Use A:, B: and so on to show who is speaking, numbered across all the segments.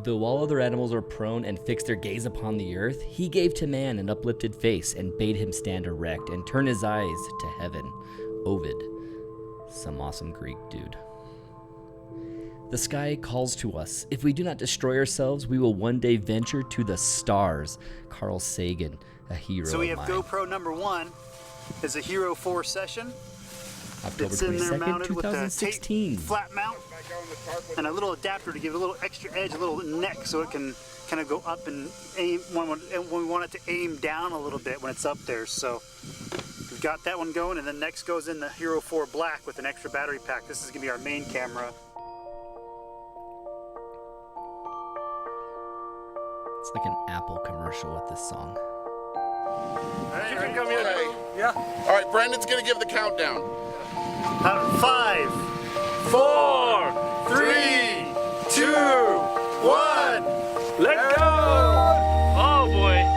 A: Though all other animals are prone and fix their gaze upon the earth, he gave to man an uplifted face and bade him stand erect and turn his eyes to heaven. Ovid. Some awesome Greek dude. The sky calls to us. If we do not destroy ourselves, we will one day venture to the stars. Carl Sagan, a hero
B: So we
A: of
B: have
A: mine.
B: GoPro number 1 is a Hero 4 session.
A: October
B: It's in there
A: 22nd,
B: mounted with a
A: 2016.
B: tape flat mount and a little adapter to give it a little extra edge, a little neck, so it can kind of go up and aim when we want it to aim down a little bit when it's up there. So we've got that one going, and then next goes in the Hero 4 Black with an extra battery pack. This is gonna be our main camera.
A: It's like an Apple commercial with this song.
B: Hey,
C: You can come in.
D: Hey.
C: Yeah.
D: All right, Brandon's gonna give the countdown.
B: 5,
C: 4,
B: 3, 2, 1.
C: let go. Oh boy.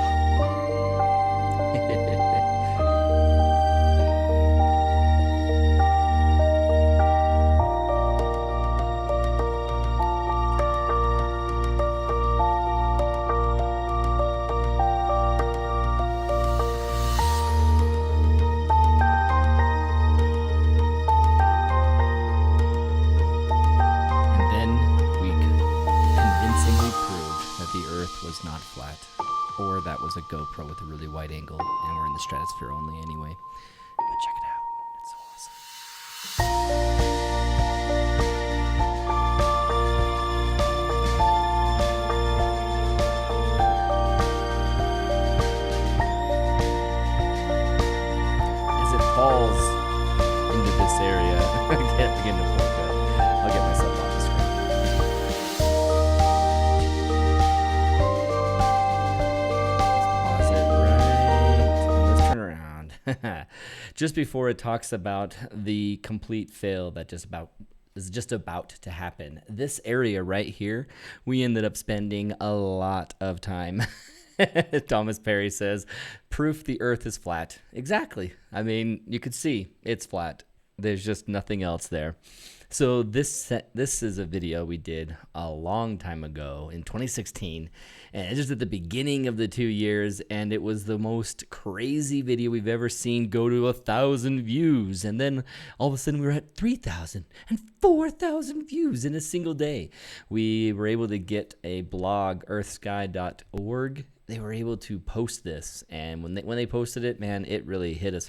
A: And then we convincingly proved that the Earth was not flat, or that was a GoPro with a really wide angle, and we're in the stratosphere only anyway. But check it out, it's so awesome. As it falls into this area, I can't begin to focus. I'll get myself off the screen. Let's pause it right. Let's turn around. Just before it talks about the complete fail that is just about to happen. This area right here, we ended up spending a lot of time. Thomas Perry says, proof the earth is flat. Exactly. I mean, you could see it's flat. There's just nothing else there. So this is a video we did a long time ago in 2016, and it's just at the beginning of the 2 years, and it was the most crazy video we've ever seen go to 1,000 views, and then all of a sudden we were at 3,000 and 4,000 views in a single day. We were able to get a blog, earthsky.org. They were able to post this, and when they posted it, man, it really hit us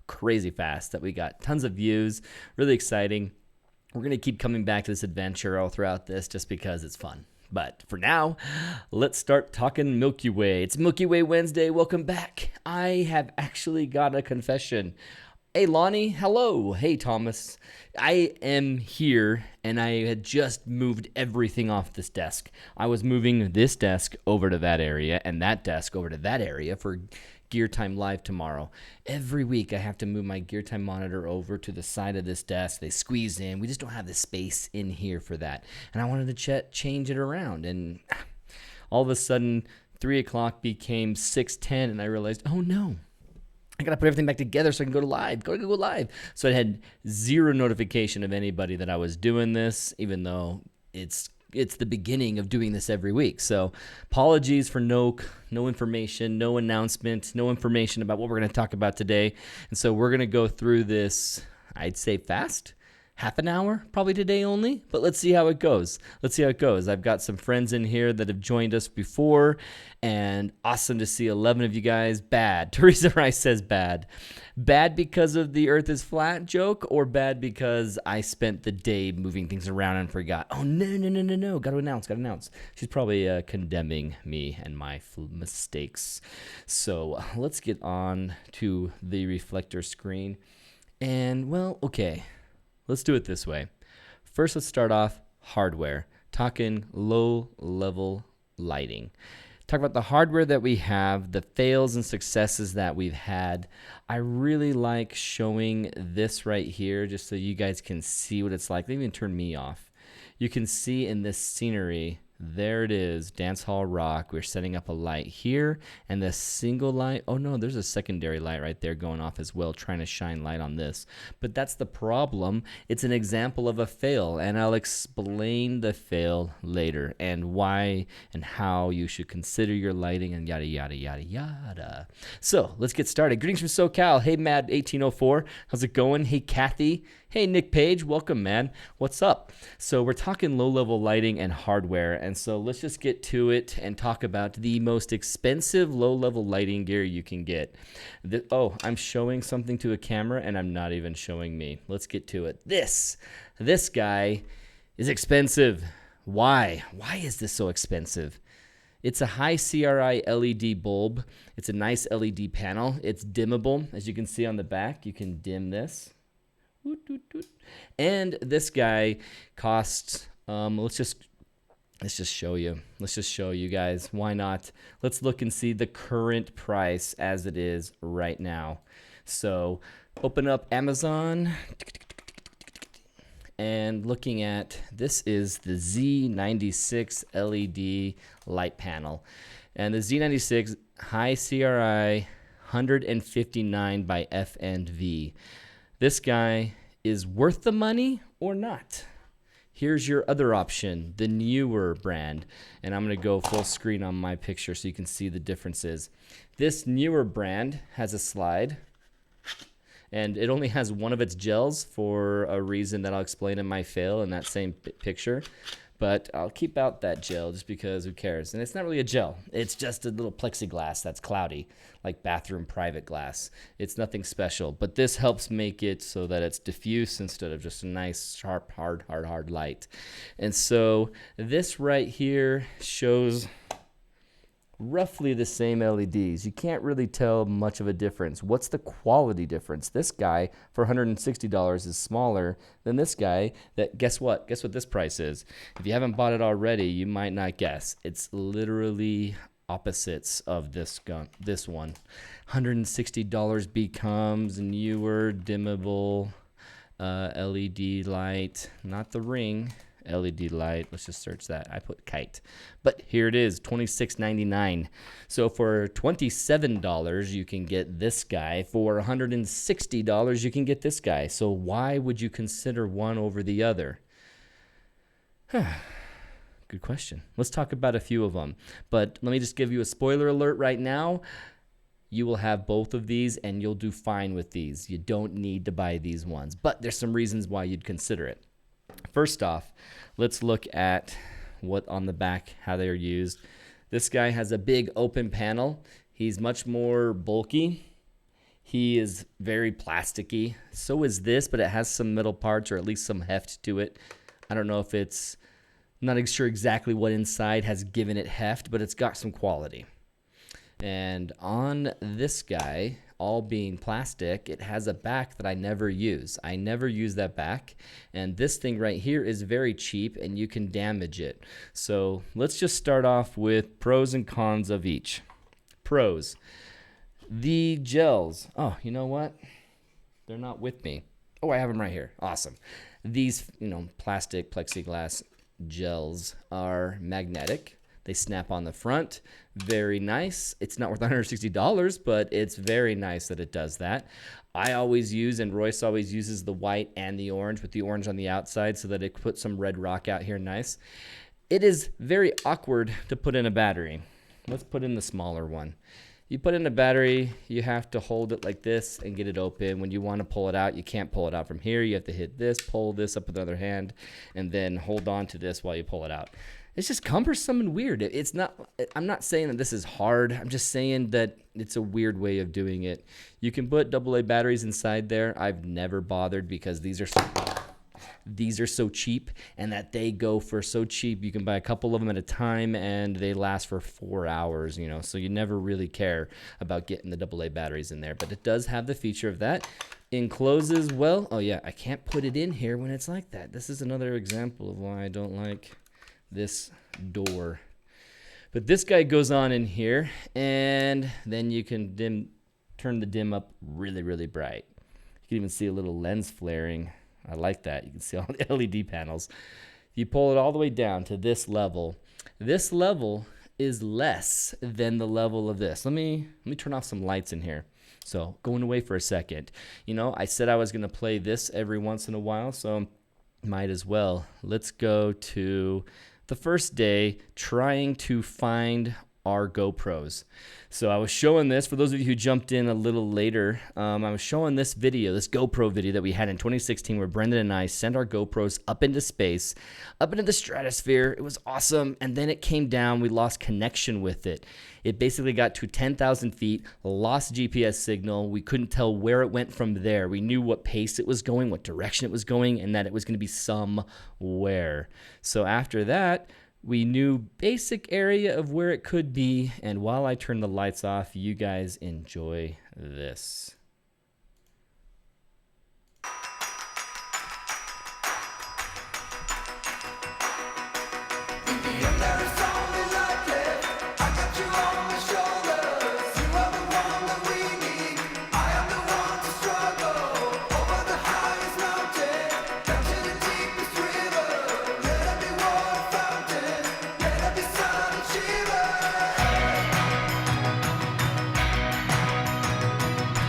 A: crazy fast that we got tons of views. Really exciting. We're going to keep coming back to this adventure all throughout this just because it's fun. But for now, let's start talking Milky Way. It's Milky Way Wednesday. Welcome back. I have actually got a confession. Hey, Lonnie. Hello. Hey, Thomas. I am here, and I had just moved everything off this desk. I was moving this desk over to that area and that desk over to that area for Gear Time Live tomorrow. Every week I have to move my Gear Time monitor over to the side of this desk. They squeeze in. We just don't have the space in here for that. And I wanted to change it around. And all of a sudden, 3 o'clock became 6:10, and I realized, oh no, I got to put everything back together so I can go live. So I had zero notification of anybody that I was doing this, even though it's the beginning of doing this every week. So apologies for no information, no announcement, no information about what we're going to talk about today. And so we're going to go through this, I'd say fast, half an hour probably today only, but let's see how it goes. I've got some friends in here that have joined us before, and awesome to see 11 of you guys. Bad. Teresa Rice says bad. Bad because of the earth is flat joke, or bad because I spent the day moving things around and forgot? Oh, no. Got to announce. She's probably condemning me and my mistakes. So let's get on to the reflector screen. And, well, okay. Let's do it this way. First, let's start off hardware, talking low-level lighting. Talk about the hardware that we have, the fails and successes that we've had. I really like showing this right here just so you guys can see what it's like. They even turn me off. You can see in this scenery There it is, Dance Hall Rock. We're setting up a light here, and the single light, oh no, there's a secondary light right there going off as well, trying to shine light on this. But that's the problem. It's an example of a fail, and I'll explain the fail later, and why and how you should consider your lighting, and yada, yada, yada, yada. So let's get started. Greetings from SoCal. Hey, Mad1804. How's it going? Hey, Kathy. Hey, Nick Page, welcome, man. What's up? So we're talking low-level lighting and hardware, and so let's just get to it and talk about the most expensive low-level lighting gear you can get. Oh, I'm showing something to a camera, and I'm not even showing me. Let's get to it. This guy is expensive. Why? Why is this so expensive? It's a high CRI LED bulb. It's a nice LED panel. It's dimmable. As you can see on the back, you can dim this. And this guy costs let's just show you. Let's just show you guys. Why not? Let's look and see the current price as it is right now. So open up Amazon and looking at, this is the Z96 LED light panel. And the Z96 high CRI 159 by F&V. This guy is worth the money or not? Here's your other option, the newer brand. And I'm going to go full screen on my picture so you can see the differences. This newer brand has a slide, and it only has one of its gels for a reason that I'll explain in my fail in that same picture. But I'll keep out that gel just because who cares? And it's not really a gel. It's just a little plexiglass that's cloudy, like bathroom private glass. It's nothing special. But this helps make it so that it's diffuse instead of just a nice, sharp, hard light. And so this right here shows roughly the same LEDs. You can't really tell much of a difference. What's the quality difference? This guy for $160 is smaller than this guy that, guess what? Guess what this price is? If you haven't bought it already, you might not guess. It's literally opposites of this one. $160 becomes newer dimmable LED light, not the ring. LED light. Let's just search that. I put kite. But here it is, $26.99. So for $27, you can get this guy. For $160, you can get this guy. So why would you consider one over the other? Good question. Let's talk about a few of them. But let me just give you a spoiler alert right now. You will have both of these and you'll do fine with these. You don't need to buy these ones. But there's some reasons why you'd consider it. First off, let's look at what on the back, how they are used. This guy has a big open panel. He's much more bulky. He is very plasticky. So is this, but it has some metal parts or at least some heft to it. I don't know if it's, not sure exactly what inside has given it heft, but it's got some quality. And on this guy, all being plastic, it has a back that I never use. I never use that back. And this thing right here is very cheap and you can damage it. So let's just start off with pros and cons of each. Pros. The gels. Oh, you know what? They're not with me. Oh, I have them right here. Awesome. These, plastic plexiglass gels are magnetic. They snap on the front. Very nice. It's not worth $160, but it's very nice that it does that. I always use, and Royce always uses the white and the orange with the orange on the outside so that it puts some red rock out here nice. It is very awkward to put in a battery. Let's put in the smaller one. You put in a battery, you have to hold it like this and get it open. When you want to pull it out, you can't pull it out from here. You have to hit this, pull this up with the other hand, and then hold on to this while you pull it out. It's just cumbersome and weird. It's not, I'm not saying that this is hard. I'm just saying that it's a weird way of doing it. You can put AA batteries inside there. I've never bothered because these are so cheap, and that they go for so cheap. You can buy a couple of them at a time and they last for 4 hours, so you never really care about getting the AA batteries in there. But it does have the feature of that. Encloses well. Oh yeah, I can't put it in here when it's like that. This is another example of why I don't like this door. But this guy goes on in here, and then you can turn the dim up really, really bright. You can even see a little lens flaring. I like that. You can see all the LED panels. If you pull it all the way down to this level is less than the level of this. Let me turn off some lights in here. So going away for a second. You know, I said I was going to play this every once in a while, so might as well. Let's go to the first day trying to find our GoPros. So I was showing this, for those of you who jumped in a little later, I was showing this video, this GoPro video that we had in 2016 where Brendan and I sent our GoPros up into space, up into the stratosphere. It was awesome. And then it came down. We lost connection with it. It basically got to 10,000 feet, lost GPS signal. We couldn't tell where it went from there. We knew what pace it was going, what direction it was going, and that it was going to be somewhere. So after that, we knew basic area of where it could be, and while I turn the lights off, you guys enjoy this.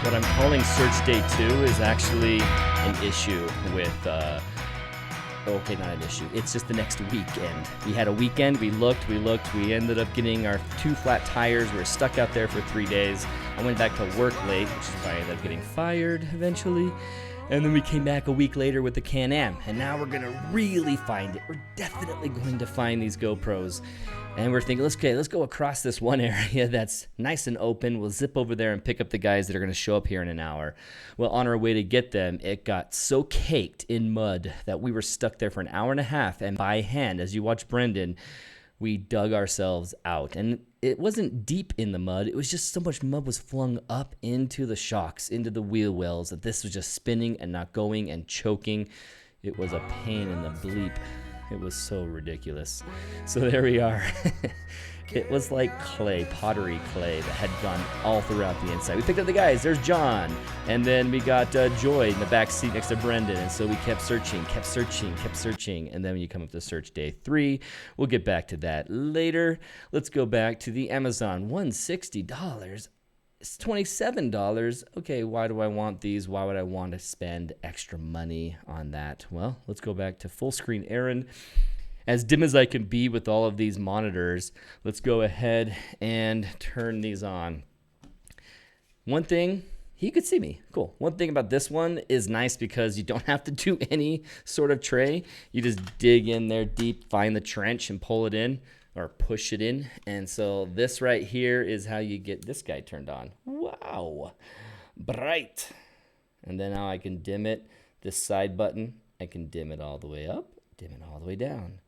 A: What I'm calling search day 2 is actually an issue with, okay, not an issue. It's just the next weekend. We had a weekend, we looked, we ended up getting our 2 flat tires. We were stuck out there for 3 days. I went back to work late, which is why I ended up getting fired eventually. And then we came back a week later with the Can-Am, and now we're gonna really find it. We're definitely going to find these GoPros. And we're thinking, let's go across this one area that's nice and open. We'll zip over there and pick up the guys that are gonna show up here in an hour. Well, on our way to get them, it got so caked in mud that we were stuck there for an hour and a half, and by hand, as you watch Brendan, we dug ourselves out. And it wasn't deep in the mud. It was just so much mud was flung up into the shocks, into the wheel wells, that this was just spinning and not going and choking. It was a pain in the bleep. It was so ridiculous. So there we are. It was like clay, pottery clay that had gone all throughout the inside. We picked up the guys. There's John. And then we got Joy in the back seat next to Brendan. And so we kept searching. And then when you come up to search day 3, we'll get back to that later. Let's go back to the Amazon. $160. It's $27. Okay, why do I want these? Why would I want to spend extra money on that? Well, let's go back to full screen Aaron. As dim as I can be with all of these monitors, let's go ahead and turn these on. One thing, he could see me. Cool. One thing about this one is nice because you don't have to do any sort of tray. You just dig in there deep, find the trench, and pull it in or push it in. And so this right here is how you get this guy turned on. Wow. Bright. And then now I can dim it. This side button, I can dim it all the way up, dim it all the way down.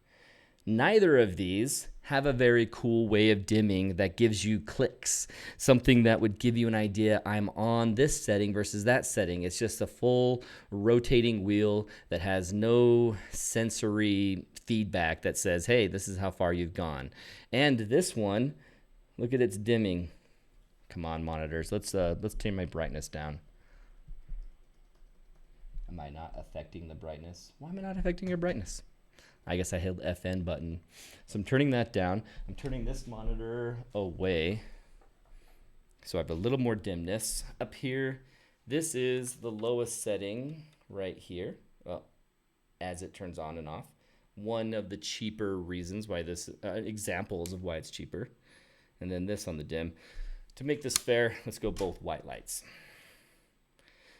A: Neither of these have a very cool way of dimming that gives you clicks, something that would give you an idea I'm on this setting versus that setting. It's just a full rotating wheel that has no sensory feedback that says, hey, this is how far you've gone. And this one, look at its dimming. Come on, monitors. Let's turn my brightness down. Am I not affecting the brightness? Why am I not affecting your brightness? I guess I hit the FN button. So I'm turning that down. I'm turning this monitor away. So I have a little more dimness. Up here, this is the lowest setting right here. Well, as it turns on and off. One of the cheaper reasons why this, examples of why it's cheaper. And then this on the dim. To make this fair, let's go both white lights.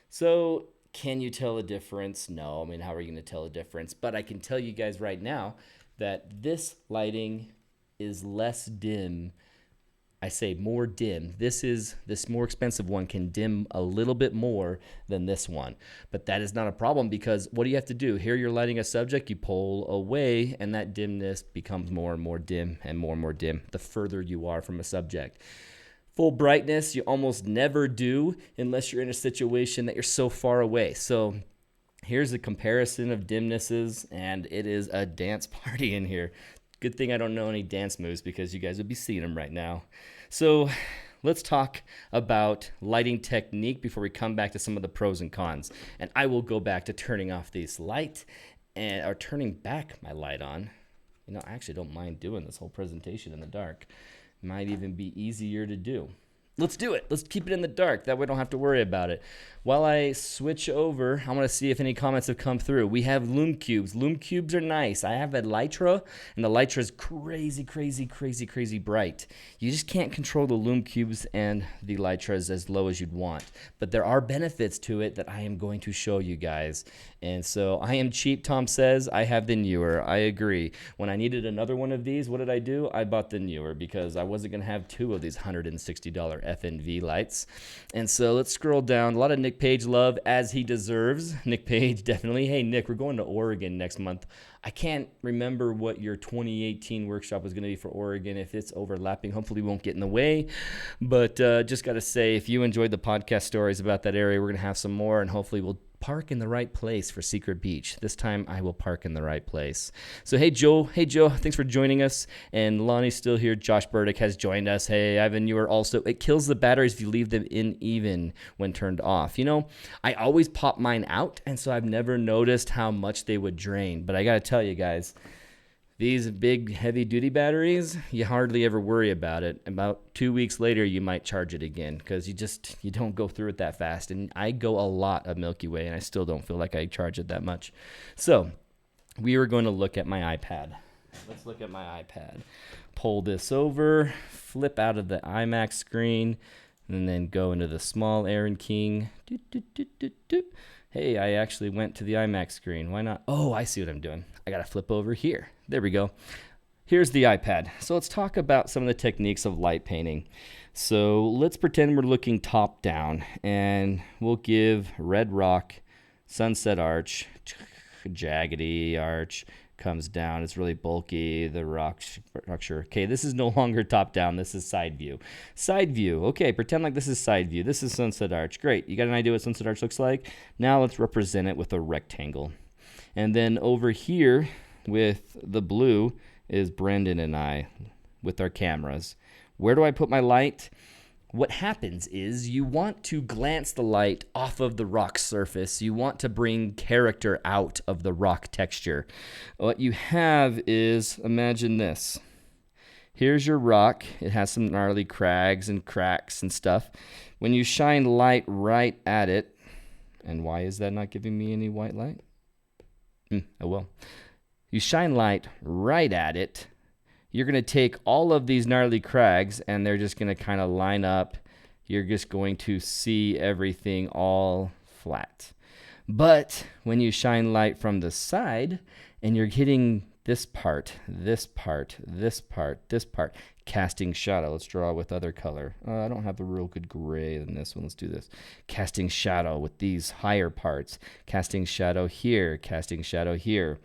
A: So can you tell a difference? No, I mean, how are you going to tell a difference? But I can tell you guys right now that this lighting is less dim. I say more dim. This more expensive one can dim a little bit more than this one. But that is not a problem because what do you have to do? Here you're lighting a subject, you pull away, and that dimness becomes more and more dim and more dim the further you are from a subject. Full brightness, you almost never do unless you're in a situation that you're so far away. So here's a comparison of dimnesses, and it is a dance party in here. Good thing I don't know any dance moves because you guys would be seeing them right now. So let's talk about lighting technique before we come back to some of the pros and cons. And I will go back to turning off this light and or turning back my light on. You know, I actually don't mind doing this whole presentation in the dark. Might even be easier to do. Let's do it. Let's keep it in the dark. That way we don't have to worry about it. While I switch over, I want to see if any comments have come through. We have lume cubes. Lume cubes are nice. I have a Lytra, and the Lytra is crazy, crazy, crazy, crazy bright. You just can't control the lume cubes and the Lytras as low as you'd want. But there are benefits to it that I am going to show you guys. And so I am cheap, Tom says. I have the newer. I agree. When I needed another one of these, what did I do? I bought the newer because I wasn't going to have two of these $160 FNV lights. And so let's scroll down. A lot of Nick Page love, as he deserves. Nick Page, definitely. Hey, Nick, we're going to Oregon next month. I can't remember what your 2018 workshop was going to be for Oregon. If it's overlapping, hopefully we won't get in the way. But just got to say, if you enjoyed the podcast stories about that area, we're going to have some more, and hopefully we'll park in the right place for Secret Beach. This time I will park in the right place. So hey Joe, thanks for joining us. And Lonnie's still here. Josh Burdick has joined us. Hey Ivan, you are also. It kills the batteries if you leave them in even when turned off. You know, I always pop mine out, and so I've never noticed how much they would drain. But I gotta tell you guys, these big heavy-duty batteries, you hardly ever worry about it. About 2 weeks later, you might charge it again because you don't go through it that fast. And I go a lot of Milky Way, and I still don't feel like I charge it that much. So we are going to look at my iPad. Let's look at my iPad. Pull this over, flip out of the IMAX screen, and then go into the small Aaron King. Hey, I actually went to the IMAX screen. Why not? Oh, I see what I'm doing. I got to flip over here. There we go. Here's the iPad. So let's talk about some of the techniques of light painting. So let's pretend we're looking top down, and we'll give red rock, sunset arch, jaggedy arch, comes down. It's really bulky, the rock structure. Okay, this is no longer top down. This is side view. Side view. Okay, pretend like this is side view. This is sunset arch. Great. You got an idea what sunset arch looks like? Now let's represent it with a rectangle. And then over here with the blue is Brendan and I with our cameras. Where do I put my light? What happens is you want to glance the light off of the rock surface. You want to bring character out of the rock texture. What you have is, imagine this. Here's your rock. It has some gnarly crags and cracks and stuff. When you shine light right at it, and why is that not giving me any white light? Oh well. You shine light right at it. You're going to take all of these gnarly crags, and they're just going to kind of line up. You're just going to see everything all flat. But when you shine light from the side, and you're hitting this part, this part, this part, this part, casting shadow. Let's draw with other color. I don't have a real good gray in this one. Let's do this. Casting shadow with these higher parts. Casting shadow here, casting shadow here.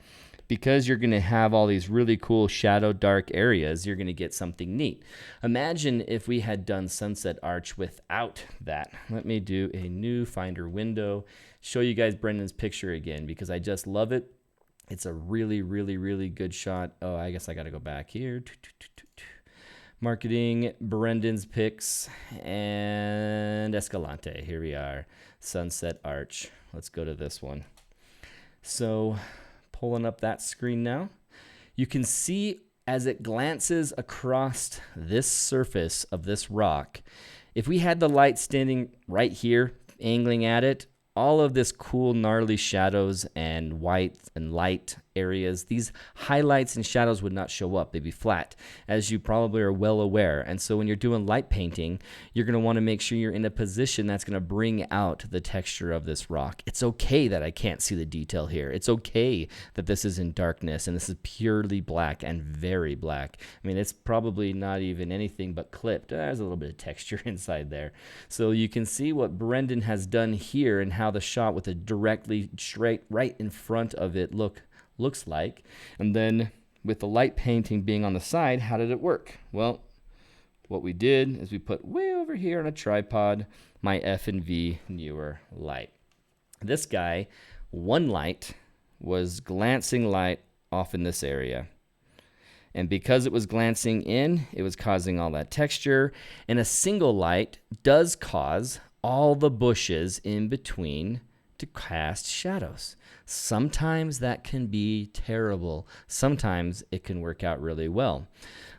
A: Because you're going to have all these really cool shadow dark areas, you're going to get something neat. Imagine if we had done sunset arch without that. Let me do a new Finder window, show you guys Brendan's picture again because I just love it. It's a really, really, really good shot. Oh, I guess I got to go back here. Marketing, Brendan's pics, and Escalante. Here we are. Sunset arch. Let's go to this one. So pulling up that screen now, you can see as it glances across this surface of this rock, if we had the light standing right here, angling at it, all of this cool gnarly shadows and white and light areas, these highlights and shadows would not show up. They'd be flat, as you probably are well aware. And so when you're doing light painting, you're going to want to make sure you're in a position that's going to bring out the texture of this rock. It's okay that I can't see the detail here. It's okay that this is in darkness and this is purely black and very black. I mean, it's probably not even anything but clipped. There's a little bit of texture inside there. So you can see what Brendan has done here and how the shot with a directly straight right in front of it looks like. And then with the light painting being on the side, how did it work? Well, what we did is we put way over here on a tripod my F&V newer light. This guy, one light was glancing light off in this area. And because it was glancing in, it was causing all that texture. And a single light does cause all the bushes in between to cast shadows. Sometimes that can be terrible. Sometimes it can work out really well.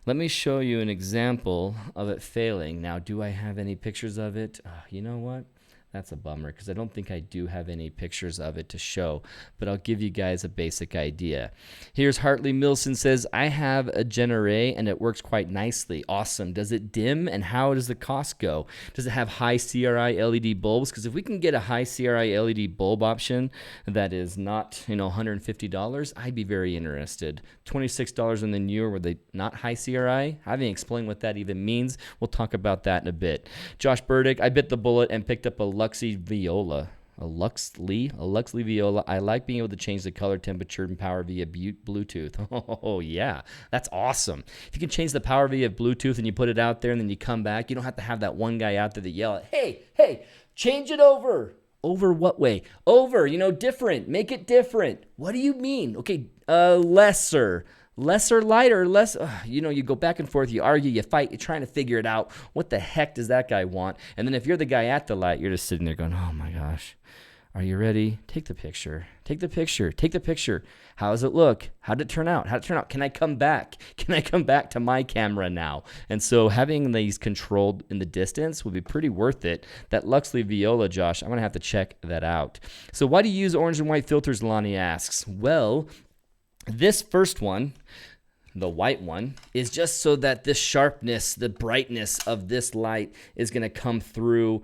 A: Let me show you an example of it failing. Now, do I have any pictures of it? You know what? That's a bummer because I don't think I do have any pictures of it to show, but I'll give you guys a basic idea. Here's Hartley Milson says, I have a Gen-Array and it works quite nicely. Awesome. Does it dim and how does the cost go? Does it have high CRI LED bulbs? Because if we can get a high CRI LED bulb option that is not, $150, I'd be very interested. $26 in the newer were they not high CRI? I haven't explained what that even means. We'll talk about that in a bit. Josh Burdick, I bit the bullet and picked up a Luxy Viola. A Luxy Viola. I like being able to change the color, temperature, and power via Bluetooth. Oh, yeah. That's awesome. If you can change the power via Bluetooth and you put it out there and then you come back, you don't have to have that one guy out there that yell at, hey, change it over. Over what way? Over, different. Make it different. What do you mean? Okay, lesser lighter, less, you go back and forth, you argue, you fight, you're trying to figure it out. What the heck does that guy want? And then if you're the guy at the light, you're just sitting there going, oh my gosh, are you ready? Take the picture. How does it look? How did it turn out? Can I come back? Can I come back to my camera now? And so having these controlled in the distance would be pretty worth it. That Luxley Viola, Josh, I'm going to have to check that out. So why do you use orange and white filters, Lonnie asks? Well, this first one, the white one, is just so that this sharpness, the brightness of this light is going to come through,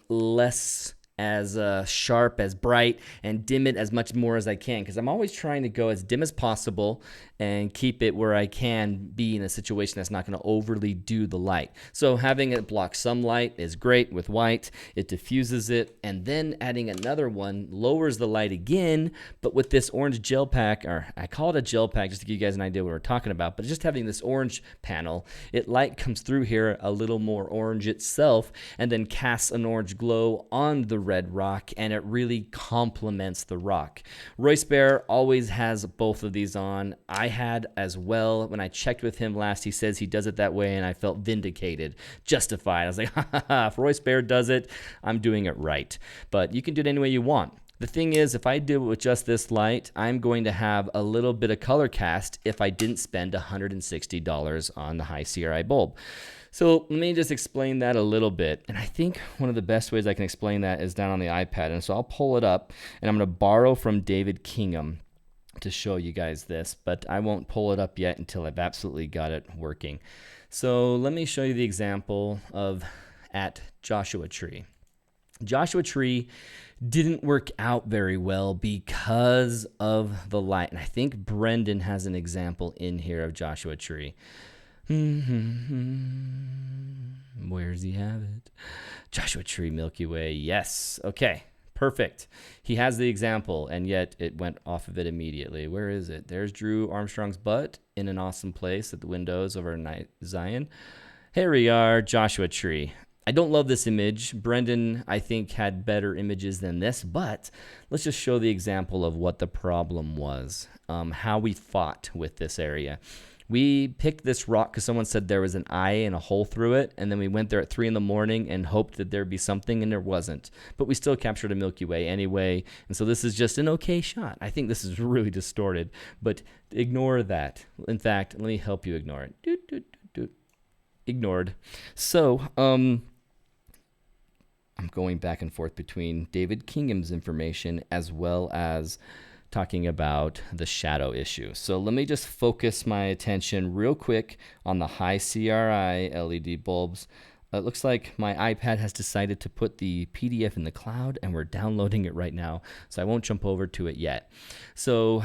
A: less as sharp, as bright, and dim it as much more as I can, because I'm always trying to go as dim as possible and keep it where I can be in a situation that's not going to overly do the light. So having it block some light is great with white. It diffuses it, and then adding another one lowers the light again, but with this orange gel pack, or I call it a gel pack just to give you guys an idea what we're talking about, but just having this orange panel, light comes through here a little more orange itself, and then casts an orange glow on the red rock, and it really complements the rock. Royce Bear always has both of these on. I had as well. When I checked with him last, he says he does it that way, and I felt vindicated, justified. I was like, if Royce Bear does it, I'm doing it right. But you can do it any way you want. The thing is, if I do it with just this light, I'm going to have a little bit of color cast if I didn't spend $160 on the high CRI bulb. So let me just explain that a little bit. And I think one of the best ways I can explain that is down on the iPad. And so I'll pull it up, and I'm going to borrow from David Kingham to show you guys this, but I won't pull it up yet until I've absolutely got it working. So let me show you the example of at Joshua Tree. Joshua Tree didn't work out very well because of the light. And I think Brendan has an example in here of Joshua Tree. Where's he have it? Joshua Tree, Milky Way. Yes. Okay. Perfect. He has the example, and yet it went off of it immediately. Where is it? There's Drew Armstrong's butt in an awesome place at the windows of our night Zion. Here we are, Joshua Tree. I don't love this image. Brendan, I think, had better images than this, but let's just show the example of what the problem was, how we fought with this area. We picked this rock because someone said there was an eye and a hole through it, and then we went there at 3 a.m. and hoped that there'd be something, and there wasn't. But we still captured a Milky Way anyway, and so this is just an okay shot. I think this is really distorted, but ignore that. In fact, let me help you ignore it. Ignored. So, I'm going back and forth between David Kingham's information as well as talking about the shadow issue. So let me just focus my attention real quick on the high CRI LED bulbs. It looks like my iPad has decided to put the PDF in the cloud, and we're downloading it right now, so I won't jump over to it yet. So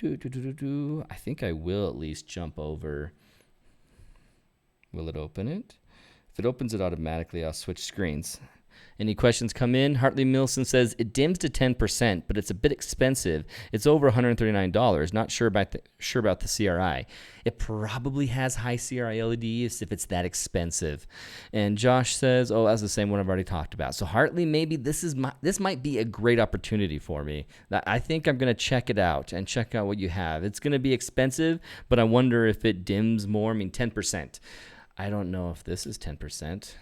A: I think I will at least jump over. Will it open it? If it opens it automatically, I'll switch screens. Any questions come in? Hartley Milson says, it dims to 10%, but it's a bit expensive. It's over $139. Not sure about the CRI. It probably has high CRI LEDs if it's that expensive. And Josh says, oh, that's the same one I've already talked about. So Hartley, maybe this might be a great opportunity for me. I think I'm going to check it out and check out what you have. It's going to be expensive, but I wonder if it dims more. I mean, 10%. I don't know if this is 10%.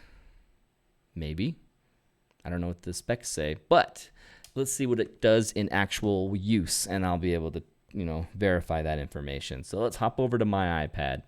A: Maybe. I don't know what the specs say, but let's see what it does in actual use, and I'll be able to, verify that information. So let's hop over to my iPad,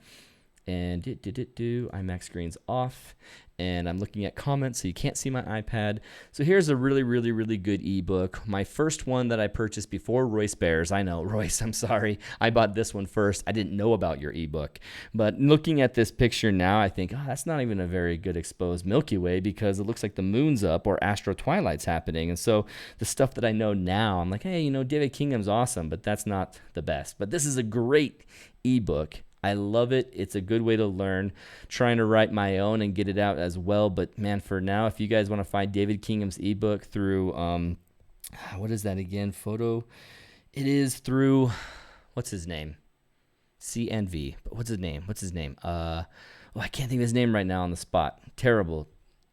A: and IMAX screen's off, and I'm looking at comments, so you can't see my iPad. So here's a really, really, really good ebook. My first one that I purchased before Royce Bears. I know, Royce, I'm sorry. I bought this one first. I didn't know about your ebook. But looking at this picture now, I think, that's not even a very good exposed Milky Way, because it looks like the moon's up or astro twilight's happening. And so the stuff that I know now, I'm like, hey, David Kingham's awesome, but that's not the best. But this is a great ebook. I love it. It's a good way to learn. Trying to write my own and get it out as well. But man, for now, if you guys want to find David Kingham's ebook through, what is that again? It is through, what's his name? CNV. But what's his name? I can't think of his name right now on the spot. Terrible.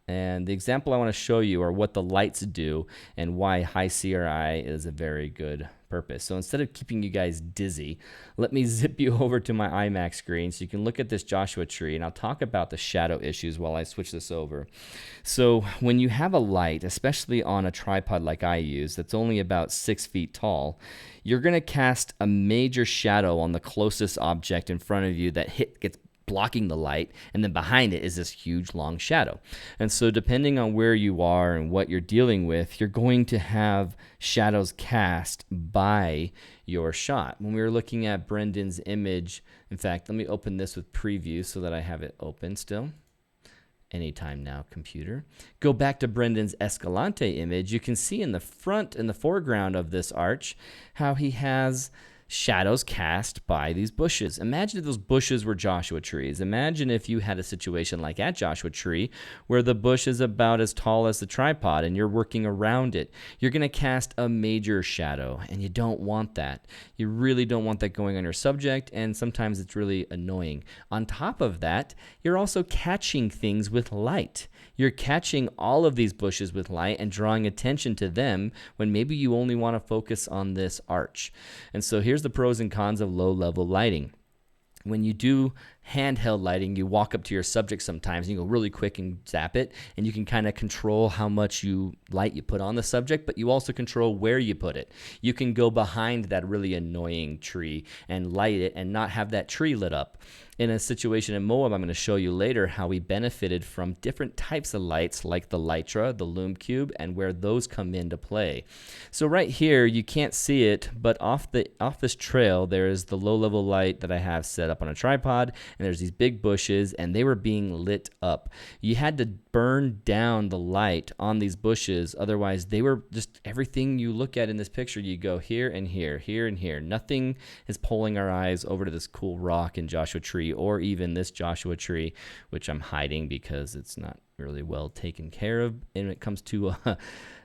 A: And the example I want to show you are what the lights do and why high CRI is a very good purpose. So instead of keeping you guys dizzy, let me zip you over to my IMAX screen so you can look at this Joshua tree, and I'll talk about the shadow issues while I switch this over. So when you have a light, especially on a tripod like I use, that's only about 6 feet tall, you're going to cast a major shadow on the closest object in front of you that gets blocking the light, and then behind it is this huge long shadow. And so depending on where you are and what you're dealing with, you're going to have shadows cast by your shot. When we were looking at Brendan's image, in fact, let me open this with preview so that I have it open still. Anytime now, computer. Go back to Brendan's Escalante image. You can see in the front and the foreground of this arch how he has shadows cast by these bushes. Imagine if those bushes were Joshua trees. Imagine if you had a situation like at Joshua Tree where the bush is about as tall as the tripod and you're working around it. You're going to cast a major shadow, and you don't want that. You really don't want that going on your subject, and sometimes it's really annoying. On top of that, you're also catching things with light. You're catching all of these bushes with light and drawing attention to them when maybe you only want to focus on this arch. And so here's the pros and cons of low-level lighting. When you do handheld lighting, you walk up to your subject sometimes and you go really quick and zap it, and you can kind of control how much light you put on the subject, but you also control where you put it. You can go behind that really annoying tree and light it and not have that tree lit up. In a situation in Moab, I'm going to show you later how we benefited from different types of lights like the Lytra, the Lume Cube, and where those come into play. So right here, you can't see it, but off this trail, there is the low-level light that I have set up on a tripod, and there's these big bushes, and they were being lit up. You had to burn down the light on these bushes, otherwise they were just everything you look at in this picture, you go here and here, here and here. Nothing is pulling our eyes over to this cool rock in Joshua Tree, or even this Joshua tree, which I'm hiding because it's not really well taken care of when it comes to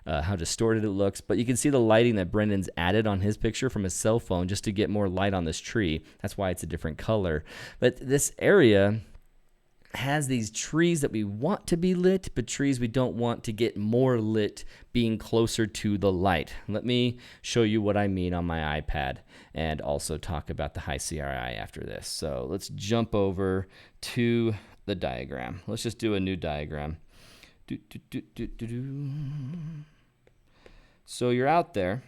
A: how distorted it looks. But you can see the lighting that Brendan's added on his picture from his cell phone just to get more light on this tree. That's why it's a different color. But this area has these trees that we want to be lit, but trees we don't want to get more lit being closer to the light. Let me show you what I mean on my iPad and also talk about the high CRI after this. So let's jump over to the diagram. Let's just do a new diagram. So you're out there,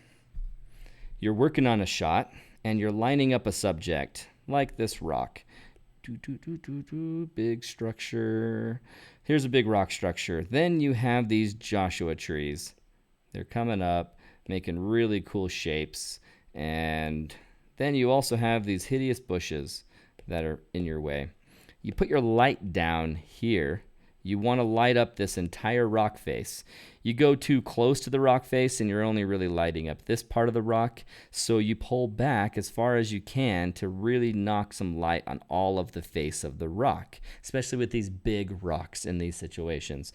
A: you're working on a shot, and you're lining up a subject like this rock. Big structure. Here's a big rock structure. Then you have these Joshua trees. They're coming up, making really cool shapes. And then you also have these hideous bushes that are in your way. You put your light down here. You want to light up this entire rock face. You go too close to the rock face and you're only really lighting up this part of the rock, so you pull back as far as you can to really knock some light on all of the face of the rock, especially with these big rocks in these situations.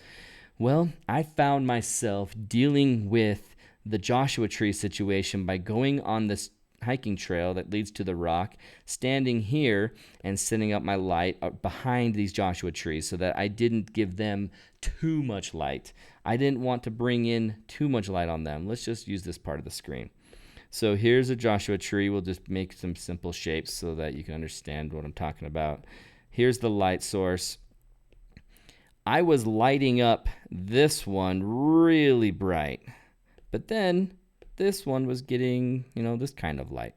A: Well, I found myself dealing with the Joshua tree situation by going on this hiking trail that leads to the rock, standing here and setting up my light behind these Joshua trees so that I didn't give them too much light. I didn't want to bring in too much light on them. Let's just use this part of the screen. So here's a Joshua tree. We'll just make some simple shapes so that you can understand what I'm talking about. Here's the light source. I was lighting up this one really bright. But then this one was getting, you know, this kind of light.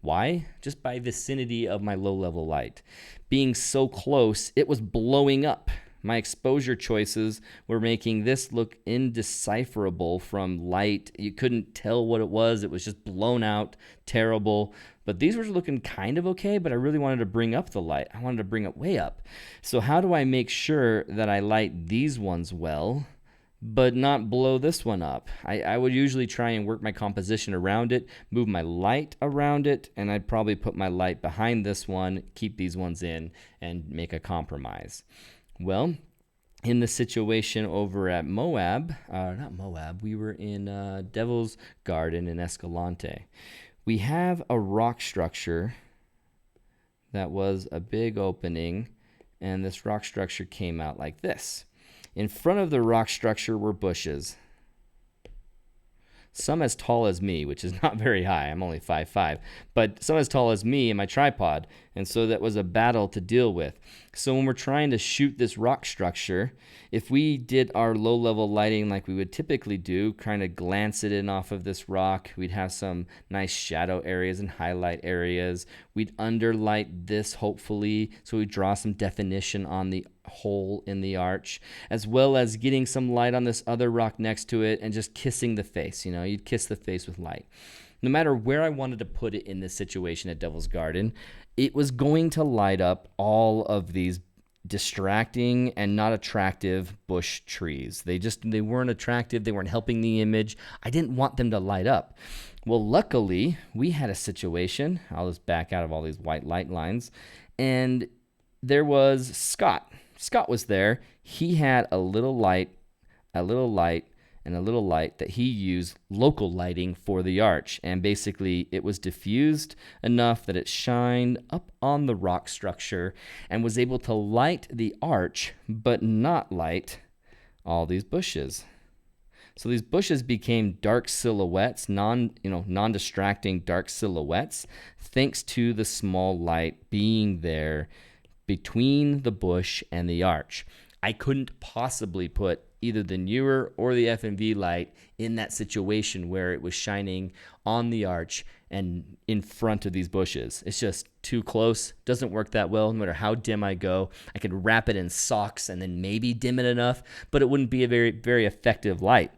A: Why? Just by vicinity of my low level light. Being so close, it was blowing up. My exposure choices were making this look indecipherable from light. You couldn't tell what it was. It was just blown out, terrible. But these were looking kind of okay, but I really wanted to bring up the light. I wanted to bring it way up. So how do I make sure that I light these ones well, but not blow this one up? I would usually try and work my composition around it, move my light around it, and I'd probably put my light behind this one, keep these ones in, and make a compromise. Well, in the situation over at Moab, not Moab, we were in Devil's Garden in Escalante. We have a rock structure that was a big opening, and this rock structure came out like this. In front of the rock structure were bushes, some as tall as me, which is not very high. I'm only 5'5", but some as tall as me and my tripod. And so that was a battle to deal with. So when we're trying to shoot this rock structure, if we did our low level lighting like we would typically do, kind of glance it in off of this rock, we'd have some nice shadow areas and highlight areas. We'd underlight this hopefully, so we draw some definition on the hole in the arch, as well as getting some light on this other rock next to it and just kissing the face. You know, you'd kiss the face with light. No matter where I wanted to put it in this situation at Devil's Garden, it was going to light up all of these distracting and not attractive bush trees. They weren't attractive. They weren't helping the image. I didn't want them to light up. Well, luckily, we had a situation. I'll just back out of all these white light lines. And there was Scott. Scott was there. He had a little light, and a little light that he used local lighting for the arch. And basically, it was diffused enough that it shined up on the rock structure and was able to light the arch, but not light all these bushes. So these bushes became dark silhouettes, non-distracting dark silhouettes, thanks to the small light being there between the bush and the arch. I couldn't possibly put either the newer or the FMV light in that situation where it was shining on the arch and in front of these bushes. It's just too close. Doesn't work that well. No matter how dim I go, I could wrap it in socks and then maybe dim it enough, but it wouldn't be a very, very effective light.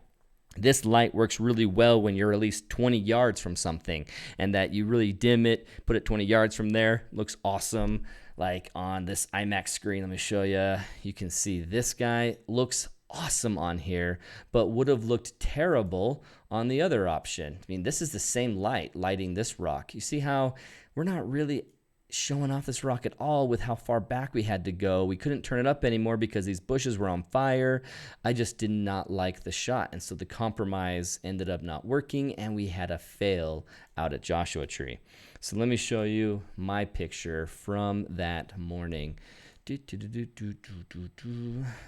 A: This light works really well when you're at least 20 yards from something, and that you really dim it, put it 20 yards from there, looks awesome. Like on this IMAX screen, let me show you. You can see this guy looks awesome on here, but would have looked terrible on the other option. I mean, this is the same light lighting this rock. You see how we're not really showing off this rock at all with how far back we had to go. We couldn't turn it up anymore because these bushes were on fire. I just did not like the shot, and so the compromise ended up not working, and we had a fail out at Joshua Tree. So let me show you my picture from that morning. And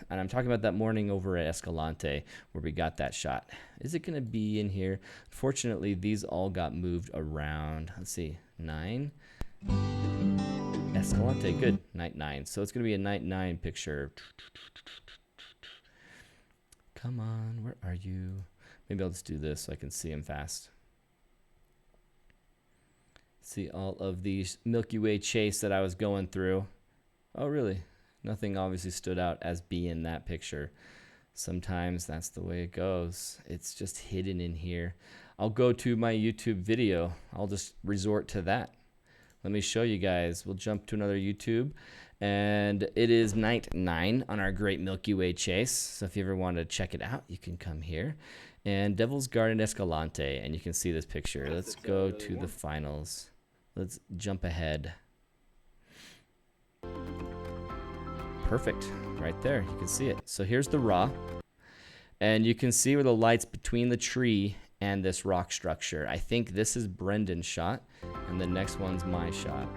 A: I'm talking about that morning over at Escalante where we got that shot. Is it going to be in here? Fortunately, these all got moved around. Let's see, 9. Escalante, good, night 9. So it's going to be a night 9 picture. Come on, where are you? Maybe I'll just do this so I can see him fast. See all of these Milky Way chase that I was going through. Oh, really? Nothing obviously stood out as being that picture. Sometimes that's the way it goes. It's just hidden in here. I'll go to my YouTube video. I'll just resort to that. Let me show you guys. We'll jump to another YouTube. And it is night 9 on our great Milky Way chase. So if you ever want to check it out, you can come here. And Devil's Garden Escalante. And you can see this picture. Let's go to the finals. Let's jump ahead. Perfect. Right there. You can see it. So here's the raw. And you can see where the light's between the tree and this rock structure. I think this is Brendan's shot, and the next one's my shot.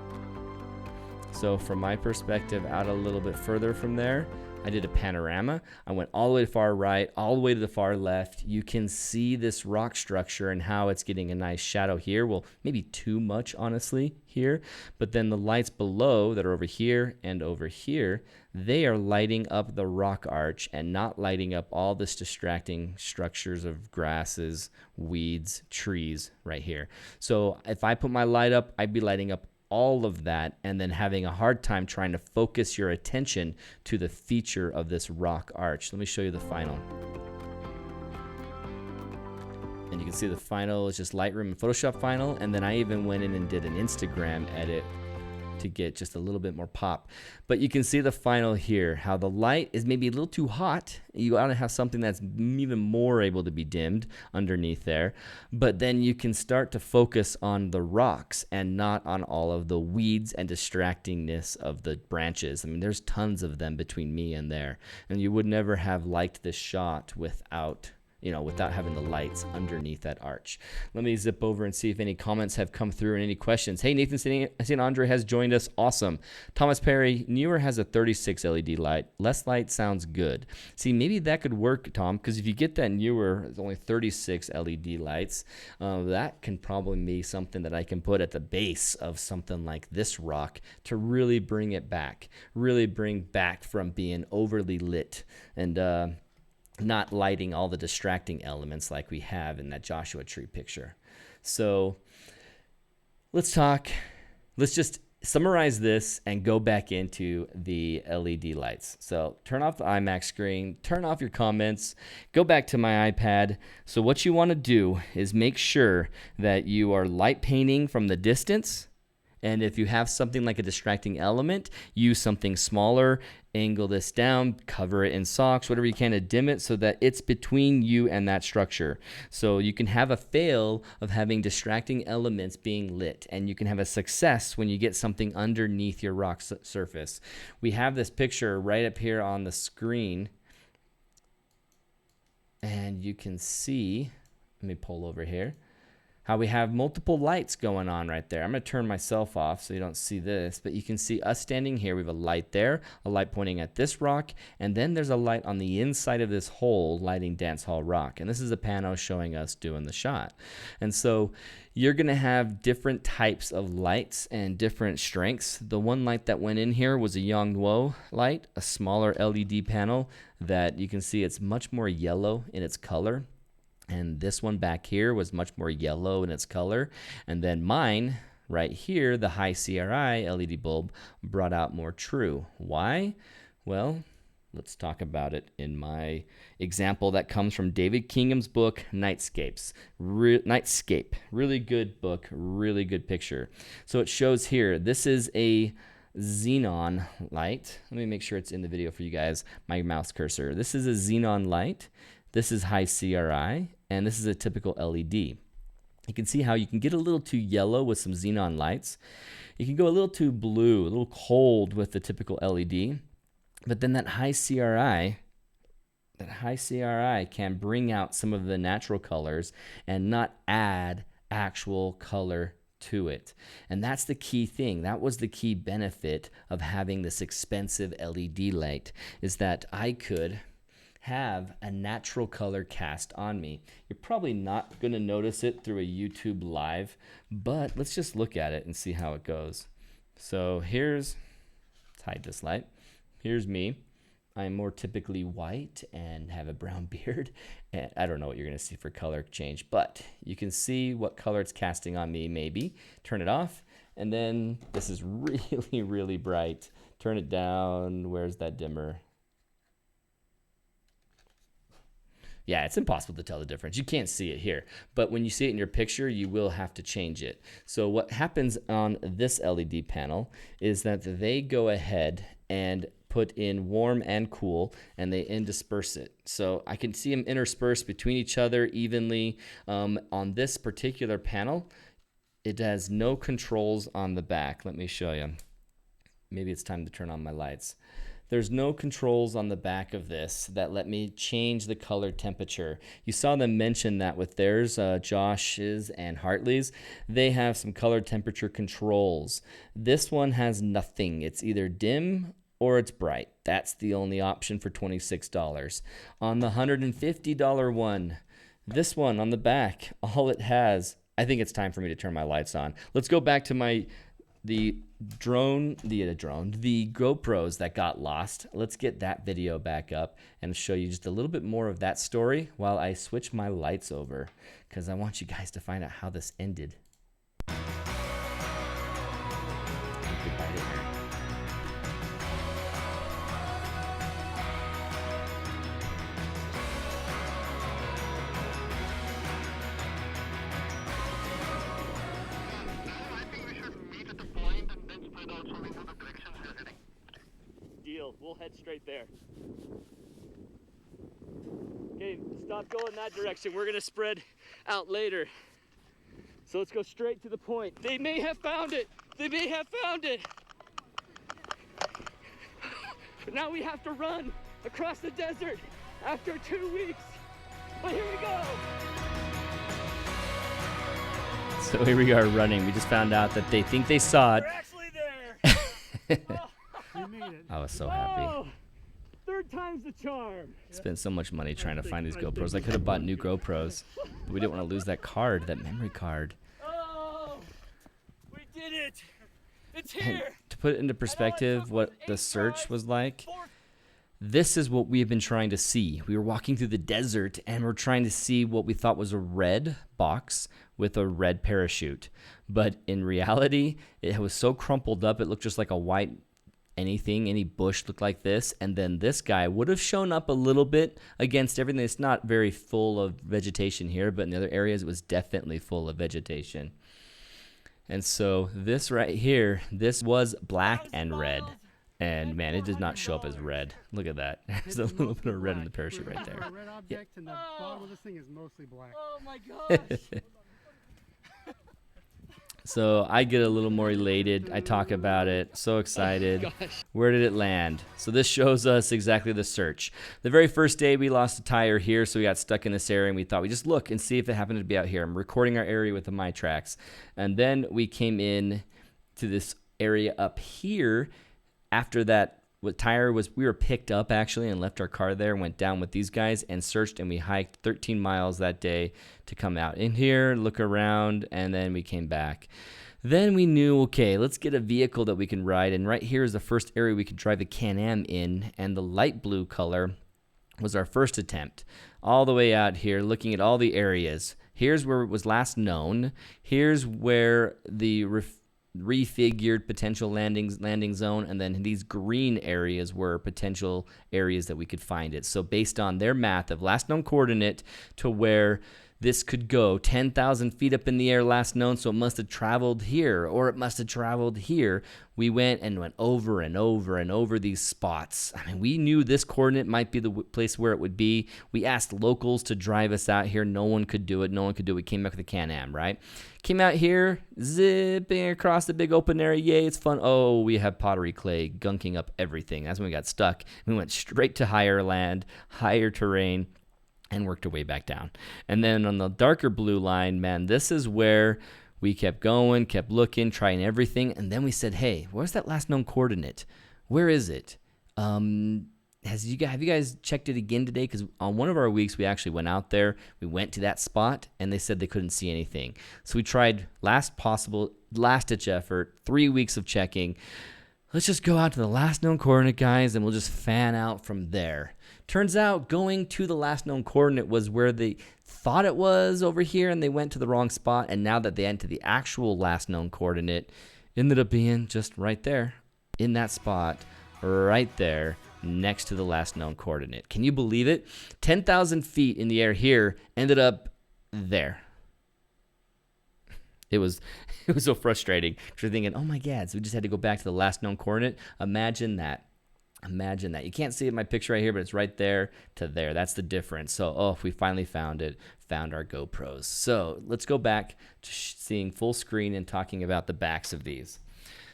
A: So from my perspective, out a little bit further from there, I did a panorama. I went all the way to far right, all the way to the far left. You can see this rock structure and how it's getting a nice shadow here. Well, maybe too much, honestly, here. But then the lights below that are over here and over here, they are lighting up the rock arch and not lighting up all this distracting structures of grasses, weeds, trees right here. So if I put my light up, I'd be lighting up all of that and then having a hard time trying to focus your attention to the feature of this rock arch. Let me show you the final. And you can see the final is just Lightroom and Photoshop final. And then I even went in and did an Instagram edit to get just a little bit more pop. But you can see the final here, how the light is maybe a little too hot. You ought to have something that's even more able to be dimmed underneath there. But then you can start to focus on the rocks and not on all of the weeds and distractingness of the branches. I mean, there's tons of them between me and there. And you would never have liked this shot without having the lights underneath that arch. Let me zip over and see if any comments have come through and any questions. Hey, Nathan St. Andre has joined us. Awesome. Thomas Perry, newer has a 36 LED light. Less light sounds good. See, maybe that could work, Tom, because if you get that newer, it's only 36 LED lights. That can probably be something that I can put at the base of something like this rock to really bring it back, really bring back from being overly lit and not lighting all the distracting elements like we have in that Joshua tree picture. So let's just summarize this and go back into the LED lights. So turn off the iMac screen, turn off your comments, go back to my iPad. So what you want to do is make sure that you are light painting from the distance. And if you have something like a distracting element, use something smaller, angle this down, cover it in socks, whatever you can to dim it so that it's between you and that structure. So you can have a fail of having distracting elements being lit, and you can have a success when you get something underneath your rock surface. We have this picture right up here on the screen, and you can see, let me pull over here, how we have multiple lights going on right there. I'm going to turn myself off so you don't see this, but you can see us standing here. We have a light there, a light pointing at this rock, and then there's a light on the inside of this hole lighting Dance Hall Rock. And this is a pano showing us doing the shot. And so you're going to have different types of lights and different strengths. The one light that went in here was a Yongnuo light, a smaller LED panel that you can see it's much more yellow in its color. And this one back here was much more yellow in its color. And then mine right here, the high CRI LED bulb, brought out more true. Why? Well, let's talk about it in my example that comes from David Kingham's book, Nightscape. Really good book, really good picture. So it shows here, this is a xenon light. Let me make sure it's in the video for you guys, my mouse cursor. This is a xenon light. This is high CRI, and this is a typical LED. You can see how you can get a little too yellow with some xenon lights. You can go a little too blue, a little cold with the typical LED. But then that high CRI can bring out some of the natural colors and not add actual color to it. And that's the key thing. That was the key benefit of having this expensive LED light, is that I could have a natural color cast on me. You're probably not going to notice it through a YouTube live, but let's just look at it and see how it goes. So let's hide this light. Here's me. I'm more typically white and have a brown beard. And I don't know what you're going to see for color change, but you can see what color it's casting on me maybe. Turn it off. And then this is really, really bright. Turn it down. Where's that dimmer? Yeah, it's impossible to tell the difference. You can't see it here. But when you see it in your picture, you will have to change it. So what happens on this LED panel is that they go ahead and put in warm and cool, and they intersperse it. So I can see them intersperse between each other evenly. On this particular panel, it has no controls on the back. Let me show you. Maybe it's time to turn on my lights. There's no controls on the back of this that let me change the color temperature. You saw them mention that with theirs, Josh's and Hartley's. They have some color temperature controls. This one has nothing. It's either dim or it's bright. That's the only option for $26. On the $150 one, this one on the back, all it has, I think it's time for me to turn my lights on. Let's go back to the GoPros that got lost. Let's get that video back up and show you just a little bit more of that story while I switch my lights over, because I want you guys to find out how this ended.
C: We'll head straight there. Okay, stop going that direction. We're gonna spread out later. So let's go straight to the point. They may have found it. They may have found it. But now we have to run across the desert after 2 weeks. But here we go.
A: So here we are running. We just found out that they think they saw it.
C: We're actually there.
B: We made it.
A: I was so happy.
C: Oh, third time's the charm.
A: Spent so much money trying to find these GoPros. I could have bought new GoPros, but we didn't want to lose that card, that memory card.
C: Oh, we did it. It's
A: And
C: here.
A: to put it into perspective, what the search was like, this is what we have been trying to see. We were walking through the desert and we're trying to see what we thought was a red box with a red parachute. But in reality, it was so crumpled up, it looked just like a white anything, any bush looked like this. And then this guy would have shown up a little bit against everything. It's not very full of vegetation here, but in the other areas, it was definitely full of vegetation. And so this right here, this was black and red. And man, it did not show up as red. Look at that. There's a little bit of red in the parachute right there.
B: A red object, and the bottom of this thing is mostly black.
C: Oh my gosh.
A: So I get a little more elated. I talk about it. So excited. Where did it land? So this shows us exactly the search. The very first day we lost a tire here, so we got stuck in this area, and we thought we'd just look and see if it happened to be out here. I'm recording our area with the MyTrax. And then we came in to this area up here. After that, what tire was, we were picked up actually and left our car there and went down with these guys and searched, and we hiked 13 miles that day to come out in here, look around, and then we came back. Then we knew, okay, let's get a vehicle that we can ride, and right here is the first area we could drive the Can-Am in, and the light blue color was our first attempt. All the way out here, looking at all the areas. Here's where it was last known. Here's where the refigured potential landing zone, and then these green areas were potential areas that we could find it. So based on their math of last known coordinate to where this could go, 10,000 feet up in the air last known, so it must have traveled here, or it must have traveled here. We went over and over and over these spots. I mean, we knew this coordinate might be the place where it would be. We asked locals to drive us out here. No one could do it. No one could do it. We came back with a Can-Am, right? Came out here, zipping across the big open area. Yay, it's fun. Oh, we have pottery clay gunking up everything. That's when we got stuck. We went straight to higher land, higher terrain, and worked our way back down. And then on the darker blue line, man, this is where we kept going, kept looking, trying everything. And then we said, hey, where's that last known coordinate? Where is it? Have you guys checked it again today? Because on one of our weeks, we actually went out there. We went to that spot, and they said they couldn't see anything. So we tried last-ditch effort, 3 weeks of checking. Let's just go out to the last known coordinate, guys, and we'll just fan out from there. Turns out going to the last known coordinate was where they thought it was over here, and they went to the wrong spot. And now that they went to the actual last known coordinate, ended up being just right there in that spot, right there next to the last known coordinate. Can you believe it? 10,000 feet in the air here ended up there. It was so frustrating because you're thinking, oh my God, so we just had to go back to the last known coordinate. Imagine that. Imagine that. You can't see it in my picture right here, but it's right there to there. That's the difference. So, we finally found it, found our GoPros. So let's go back to seeing full screen and talking about the backs of these.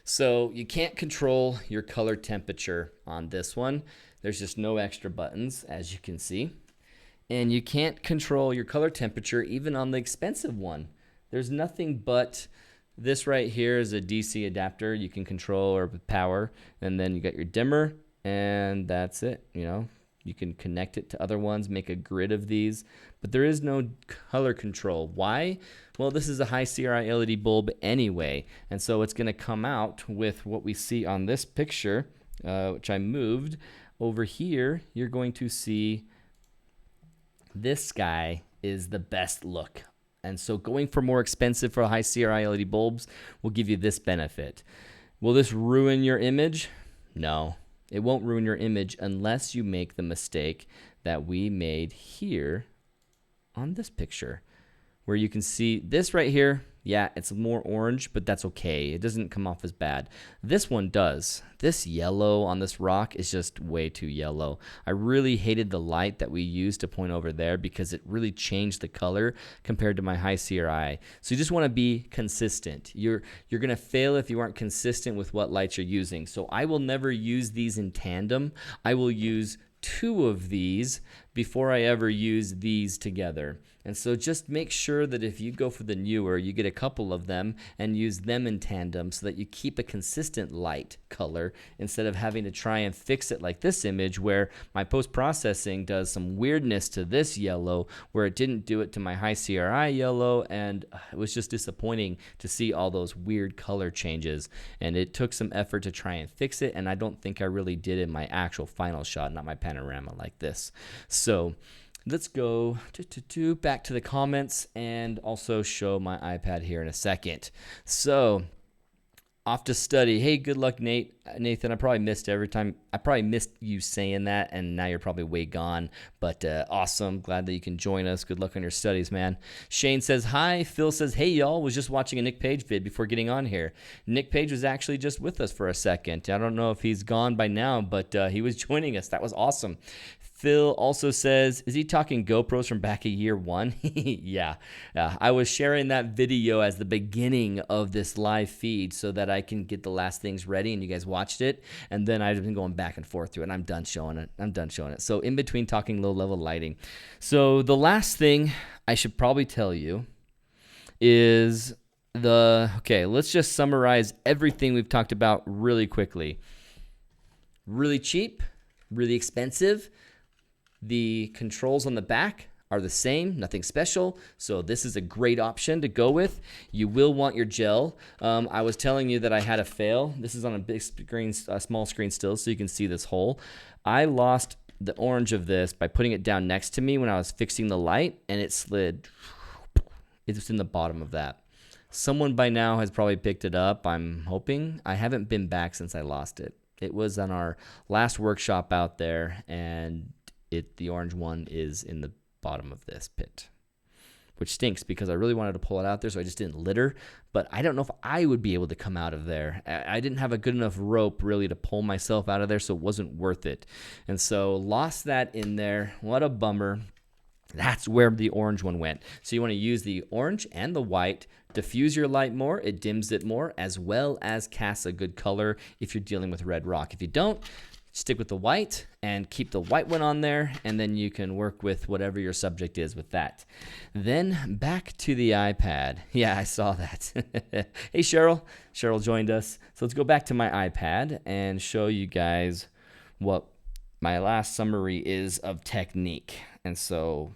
A: So you can't control your color temperature on this one. There's just no extra buttons, as you can see. And you can't control your color temperature even on the expensive one. There's nothing but this right here is a DC adapter you can control or with power. And then you got your dimmer and that's it. You can connect it to other ones, make a grid of these, but there is no color control. Why? Well, this is a high CRI LED bulb anyway, and so it's going to come out with what we see on this picture, which I moved over here. You're going to see this guy is the best look. And so going for more expensive for high CRI LED bulbs will give you this benefit. Will this ruin your image? No. It won't ruin your image unless you make the mistake that we made here on this picture, where you can see this right here. Yeah, it's more orange, but that's okay. It doesn't come off as bad. This one does. This yellow on this rock is just way too yellow. I really hated the light that we used to point over there because it really changed the color compared to my high CRI. So you just want to be consistent. You're going to fail if you aren't consistent with what lights you're using. So I will never use these in tandem. I will use 2 of these before I ever use these together. And so just make sure that if you go for the newer, you get a couple of them and use them in tandem so that you keep a consistent light color instead of having to try and fix it like this image where my post-processing does some weirdness to this yellow where it didn't do it to my high CRI yellow, and it was just disappointing to see all those weird color changes. And it took some effort to try and fix it, and I don't think I really did in my actual final shot, not my panorama like this. So let's go back to the comments and also show my iPad here in a second. So off to study. Hey, good luck, Nathan. I probably missed every time. I probably missed you saying that, and now you're probably way gone. But awesome. Glad that you can join us. Good luck on your studies, man. Shane says, hi. Phil says, hey, y'all. Was just watching a Nick Page vid before getting on here. Nick Page was actually just with us for a second. I don't know if he's gone by now, but he was joining us. That was awesome. Phil also says, is he talking GoPros from back in year 1? Yeah. I was sharing that video as the beginning of this live feed so that I can get the last things ready and you guys watched it. And then I've been going back and forth through it, and I'm done showing it. So in between talking low-level lighting. So the last thing I should probably tell you is let's just summarize everything we've talked about really quickly. Really cheap, really expensive. The controls on the back are the same, nothing special. So this is a great option to go with. You will want your gel. I was telling you that I had a fail. This is on a big screen, a small screen still, so you can see this hole. I lost the orange of this by putting it down next to me when I was fixing the light, and it slid. It's in the bottom of that. Someone by now has probably picked it up, I'm hoping. I haven't been back since I lost it. It was on our last workshop out there, and the orange one is in the bottom of this pit, which stinks because I really wanted to pull it out there, so I just didn't litter. But I don't know if I would be able to come out of there. I didn't have a good enough rope really to pull myself out of there, so it wasn't worth it. And so lost that in there. What a bummer. That's where the orange one went. So you want to use the orange and the white, diffuse your light more, it dims it more, as well as casts a good color if you're dealing with red rock. If you don't, stick with the white and keep the white one on there, and then you can work with whatever your subject is with that. Then back to the iPad. Yeah, I saw that. Hey, Cheryl. Cheryl joined us. So let's go back to my iPad and show you guys what my last summary is of technique. And so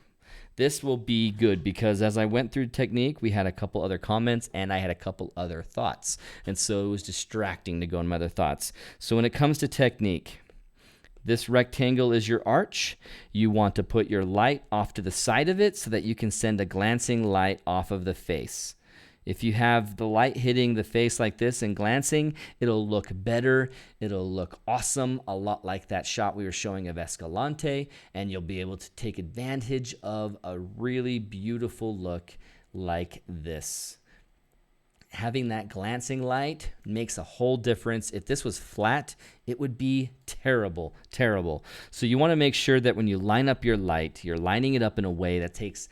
A: this will be good because as I went through technique, we had a couple other comments and I had a couple other thoughts. And so it was distracting to go in my other thoughts. So when it comes to technique, this rectangle is your arch. You want to put your light off to the side of it so that you can send a glancing light off of the face. If you have the light hitting the face like this and glancing, it'll look better. It'll look awesome, a lot like that shot we were showing of Escalante, and you'll be able to take advantage of a really beautiful look like this. Having that glancing light makes a whole difference. If this was flat, it would be terrible, terrible. So you want to make sure that when you line up your light, you're lining it up in a way that takes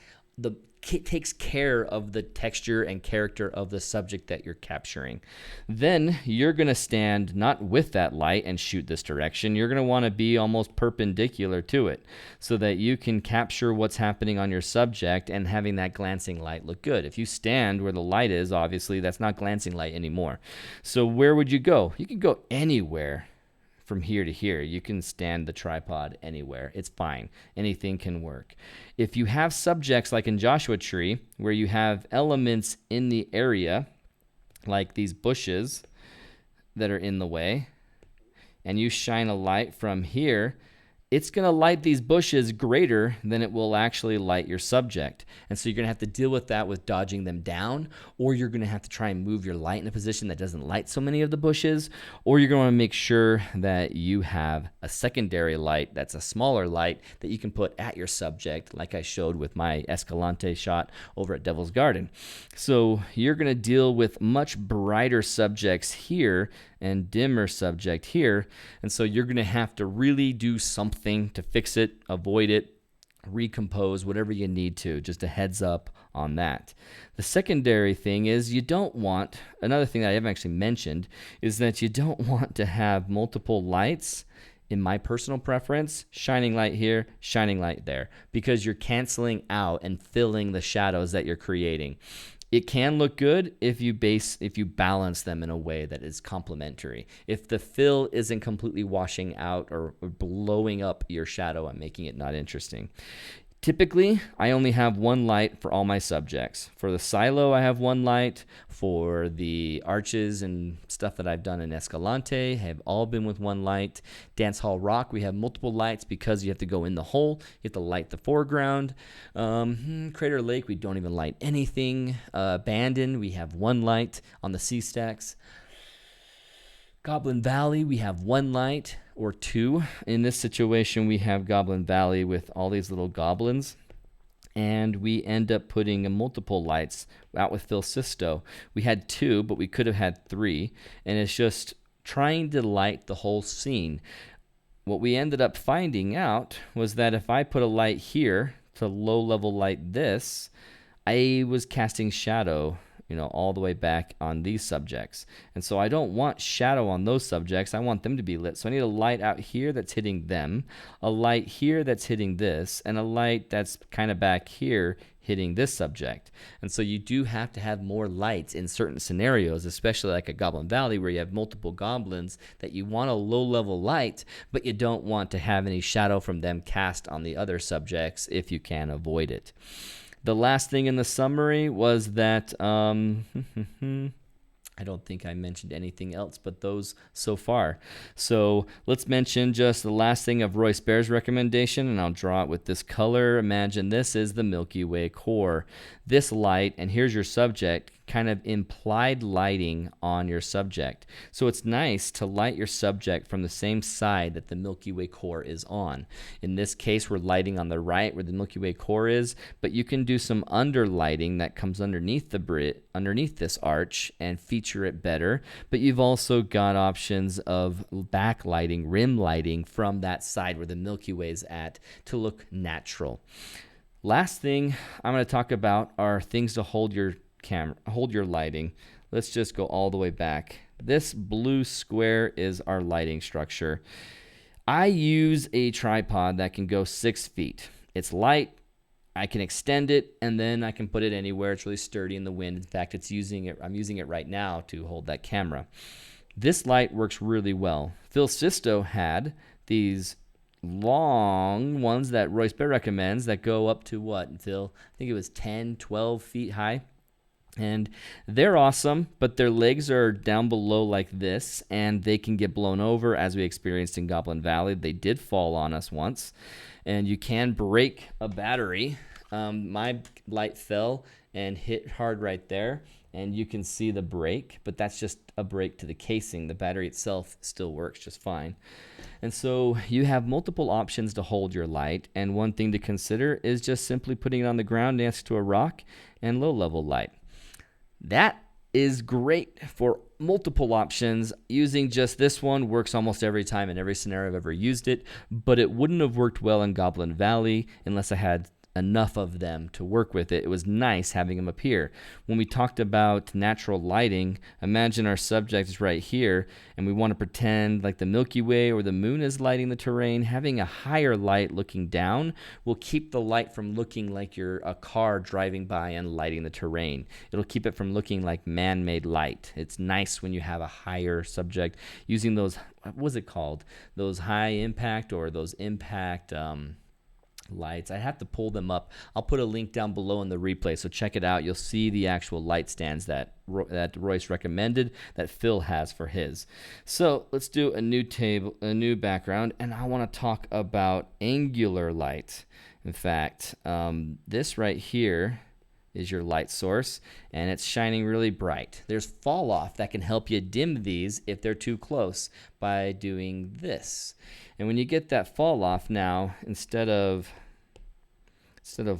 A: care of the texture and character of the subject that you're capturing. Then you're going to stand not with that light and shoot this direction. You're going to want to be almost perpendicular to it so that you can capture what's happening on your subject and having that glancing light look good. If you stand where the light is, obviously that's not glancing light anymore. So where would you go? You can go anywhere from here to here. You can stand the tripod anywhere. It's fine. Anything can work. If you have subjects like in Joshua Tree, where you have elements in the area, like these bushes that are in the way, and you shine a light from here, it's going to light these bushes greater than it will actually light your subject. And so you're going to have to deal with that with dodging them down, or you're going to have to try and move your light in a position that doesn't light so many of the bushes, or you're going to make sure that you have a secondary light that's a smaller light that you can put at your subject, like I showed with my Escalante shot over at Devil's Garden. So you're going to deal with much brighter subjects here and dimmer subject here, and so you're going to have to really do something to fix it, avoid it, recompose, whatever you need to. Just a heads up on that. The secondary thing is you don't want, another thing that I haven't actually mentioned, is that you don't want to have multiple lights, in my personal preference, shining light here, shining light there, because you're canceling out and filling the shadows that you're creating. It can look good if you balance them in a way that is complementary. If the fill isn't completely washing out or blowing up your shadow and making it not interesting. Typically, I only have one light for all my subjects. For the silo, I have one light. For the arches and stuff that I've done in Escalante, have all been with one light. Dance Hall Rock, we have multiple lights because you have to go in the hole. You have to light the foreground. Crater Lake, we don't even light anything. Abandon, we have one light on the sea stacks. Goblin Valley, we have one light or two. In this situation, we have Goblin Valley with all these little goblins, and we end up putting multiple lights out with Phil Sisto. We had two, but we could have had three, and it's just trying to light the whole scene. What we ended up finding out was that if I put a light here to low level light this, I was casting shadow all the way back on these subjects. And so I don't want shadow on those subjects. I want them to be lit. So I need a light out here that's hitting them, a light here that's hitting this, and a light that's kind of back here hitting this subject. And so you do have to have more lights in certain scenarios, especially like a Goblin Valley where you have multiple goblins that you want a low level light, but you don't want to have any shadow from them cast on the other subjects if you can avoid it. The last thing in the summary was that, I don't think I mentioned anything else but those so far. So let's mention just the last thing of Royce Bair's recommendation, and I'll draw it with this color. Imagine this is the Milky Way core. This light, and here's your subject, kind of implied lighting on your subject. So it's nice to light your subject from the same side that the Milky Way core is on. In this case, we're lighting on the right where the Milky Way core is, but you can do some underlighting that comes underneath this arch and feature it better. But you've also got options of backlighting, rim lighting from that side where the Milky Way is at to look natural. Last thing I'm going to talk about are things to hold your lighting. Let's just go all the way back. This blue square is our lighting structure. I use a tripod that can go 6 feet. It's light. I can extend it, and then I can put it anywhere. It's really sturdy in the wind. In fact, I'm using it right now to hold that camera. This light works really well. Phil Sisto had these long ones that Royce Bair recommends that go up to until I think it was 10, 12 feet high. And they're awesome, but their legs are down below like this, and they can get blown over, as we experienced in Goblin Valley. They did fall on us once, and you can break a battery. My light fell and hit hard right there, and you can see the break, but that's just a break to the casing. The battery itself still works just fine. And so you have multiple options to hold your light, and one thing to consider is just simply putting it on the ground next to a rock and low-level light. That is great for multiple options. Using just this one works almost every time in every scenario I've ever used it, but it wouldn't have worked well in Goblin Valley unless I had enough of them to work with it. It was nice having them up here. When we talked about natural lighting, imagine our subject is right here, and we want to pretend like the Milky Way or the moon is lighting the terrain. Having a higher light looking down will keep the light from looking like you're a car driving by and lighting the terrain. It'll keep it from looking like man-made light. It's nice when you have a higher subject using those, what was it called? Those high impact or those impact lights. I have to pull them up. I'll put a link down below in the replay, so check it out. You'll see the actual light stands that Royce recommended, that Phil has for his. So let's do a new background, and I want to talk about angular light. In fact, this right here is your light source, and it's shining really bright. There's fall off that can help you dim these if they're too close by doing this. And when you get that fall off now, instead of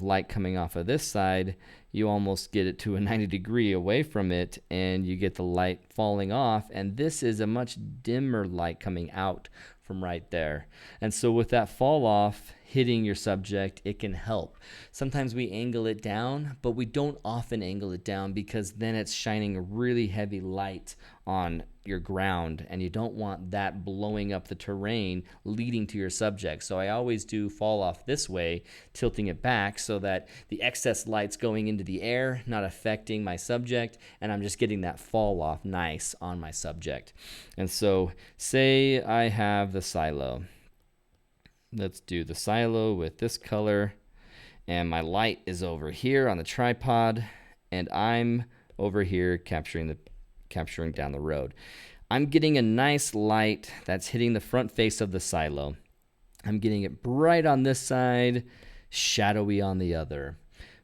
A: light coming off of this side, you almost get it to a 90-degree away from it, and you get the light falling off, and this is a much dimmer light coming out from right there. And so with that fall off hitting your subject, it can help. Sometimes we angle it down, but we don't often angle it down because then it's shining a really heavy light on your ground, and you don't want that blowing up the terrain leading to your subject. So I always do fall off this way, tilting it back so that the excess light's going into the air, not affecting my subject, and I'm just getting that fall off nice on my subject. And so say I have the silo. Let's do the silo with this color, and my light is over here on the tripod, and I'm over here capturing down the road. I'm getting a nice light that's hitting the front face of the silo. I'm getting it bright on this side, shadowy on the other.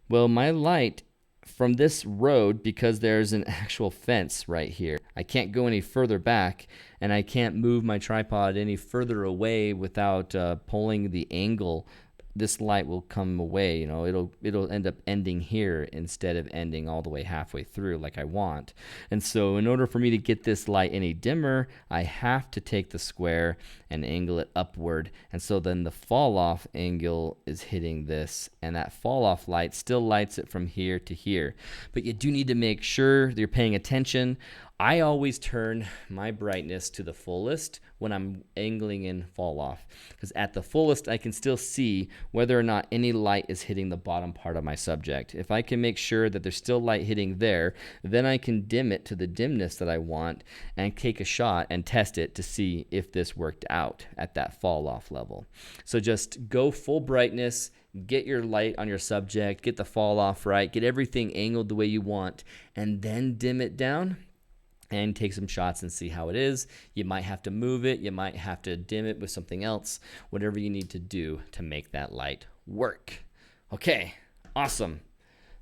A: Well, my light from this road, because there's an actual fence right here, I can't go any further back, and I can't move my tripod any further away without pulling the angle. This light will come away, it'll end up ending here instead of ending all the way halfway through like I want. And so in order for me to get this light any dimmer, I have to take the square and angle it upward. And so then the fall off angle is hitting this, and that fall off light still lights it from here to here. But you do need to make sure that you're paying attention. I always turn my brightness to the fullest when I'm angling in fall off, because at the fullest I can still see whether or not any light is hitting the bottom part of my subject. If I can make sure that there's still light hitting there, then I can dim it to the dimness that I want and take a shot and test it to see if this worked out at that fall off level. So just go full brightness, get your light on your subject, get the fall off right, get everything angled the way you want, and then dim it down and take some shots and see how it is. You might have to move it. You might have to dim it with something else, whatever you need to do to make that light work. Okay, awesome.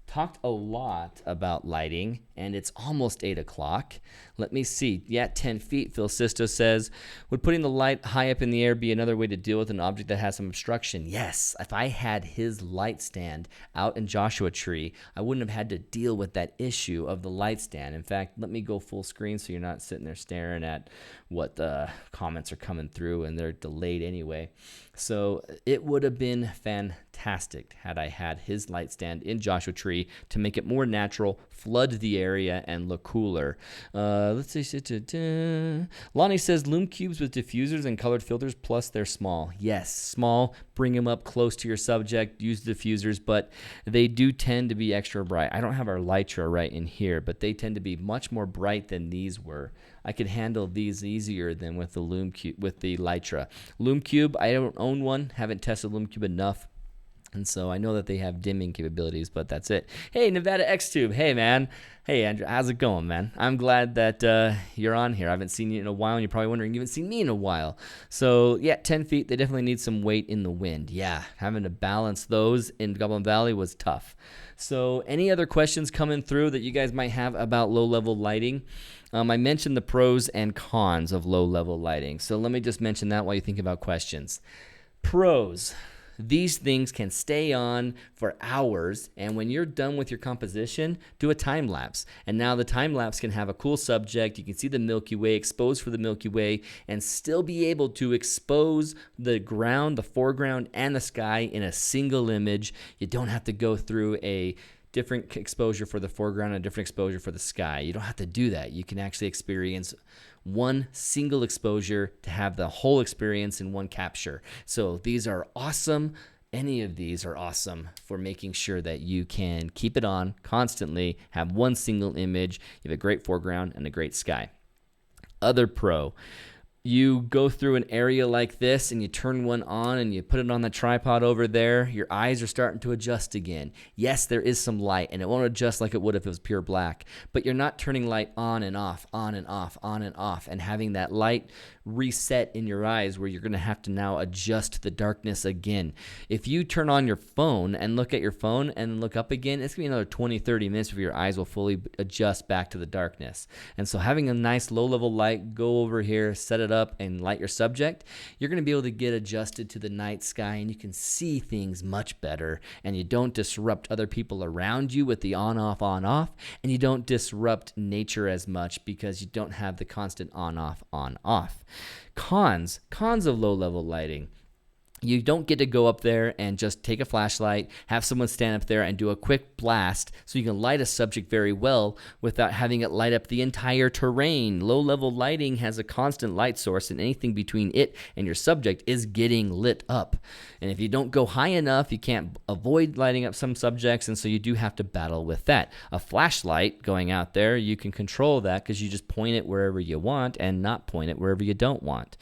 A: Talked a lot about lighting, and it's almost 8 o'clock. Let me see. Yeah, 10 feet, Phil Sisto says. Would putting the light high up in the air be another way to deal with an object that has some obstruction? Yes. If I had his light stand out in Joshua Tree, I wouldn't have had to deal with that issue of the light stand. In fact, let me go full screen so you're not sitting there staring at what the comments are coming through, and they're delayed anyway. So it would have been fantastic had I had his light stand in Joshua Tree to make it more natural, flood the area, and look cooler. Let's see. Lonnie says lume cubes with diffusers and colored filters, plus they're small. Yes, small. Bring them up close to your subject. Use the diffusers, but they do tend to be extra bright. I don't have our Lytra right in here, but they tend to be much more bright than these were. I could handle these easier than with the lume cube, with the Lytra. Lume cube, I don't own one. Haven't tested lume cube enough. And so I know that they have dimming capabilities, but that's it. Hey, Nevada X-Tube. Hey, man. Hey, Andrew. How's it going, man? I'm glad that you're on here. I haven't seen you in a while, and you're probably wondering, you haven't seen me in a while. So, yeah, 10 feet, they definitely need some weight in the wind. Yeah, having to balance those in Goblin Valley was tough. So any other questions coming through that you guys might have about low-level lighting? I mentioned the pros and cons of low-level lighting. So let me just mention that while you think about questions. Pros. These things can stay on for hours, and when you're done with your composition, do a time lapse. And now the time lapse can have a cool subject. You can see the Milky Way, expose for the Milky Way, and still be able to expose the ground, the foreground, and the sky in a single image. You don't have to go through a different exposure for the foreground and a different exposure for the sky. You don't have to do that. You can actually experience one single exposure to have the whole experience in one capture. So these are awesome. Any of these are awesome for making sure that you can keep it on constantly, have one single image, you have a great foreground and a great sky. Other pro. You go through an area like this and you turn one on and you put it on the tripod over there, your eyes are starting to adjust again. Yes, there is some light and it won't adjust like it would if it was pure black, but you're not turning light on and off, on and off, on and off, and having that light reset in your eyes where you're going to have to now adjust the darkness again. If you turn on your phone and look at your phone and look up again, it's going to be another 20, 30 minutes before your eyes will fully adjust back to the darkness. And so having a nice low-level light, go over here, set it up, and light your subject, you're going to be able to get adjusted to the night sky and you can see things much better, and you don't disrupt other people around you with the on-off, on-off, and you don't disrupt nature as much because you don't have the constant on-off, on-off. Cons of low-level lighting. You don't get to go up there and just take a flashlight, have someone stand up there and do a quick blast so you can light a subject very well without having it light up the entire terrain. Low-level lighting has a constant light source, and anything between it and your subject is getting lit up. And if you don't go high enough, you can't avoid lighting up some subjects, and so you do have to battle with that. A flashlight going out there, you can control that because you just point it wherever you want and not point it wherever you don't want.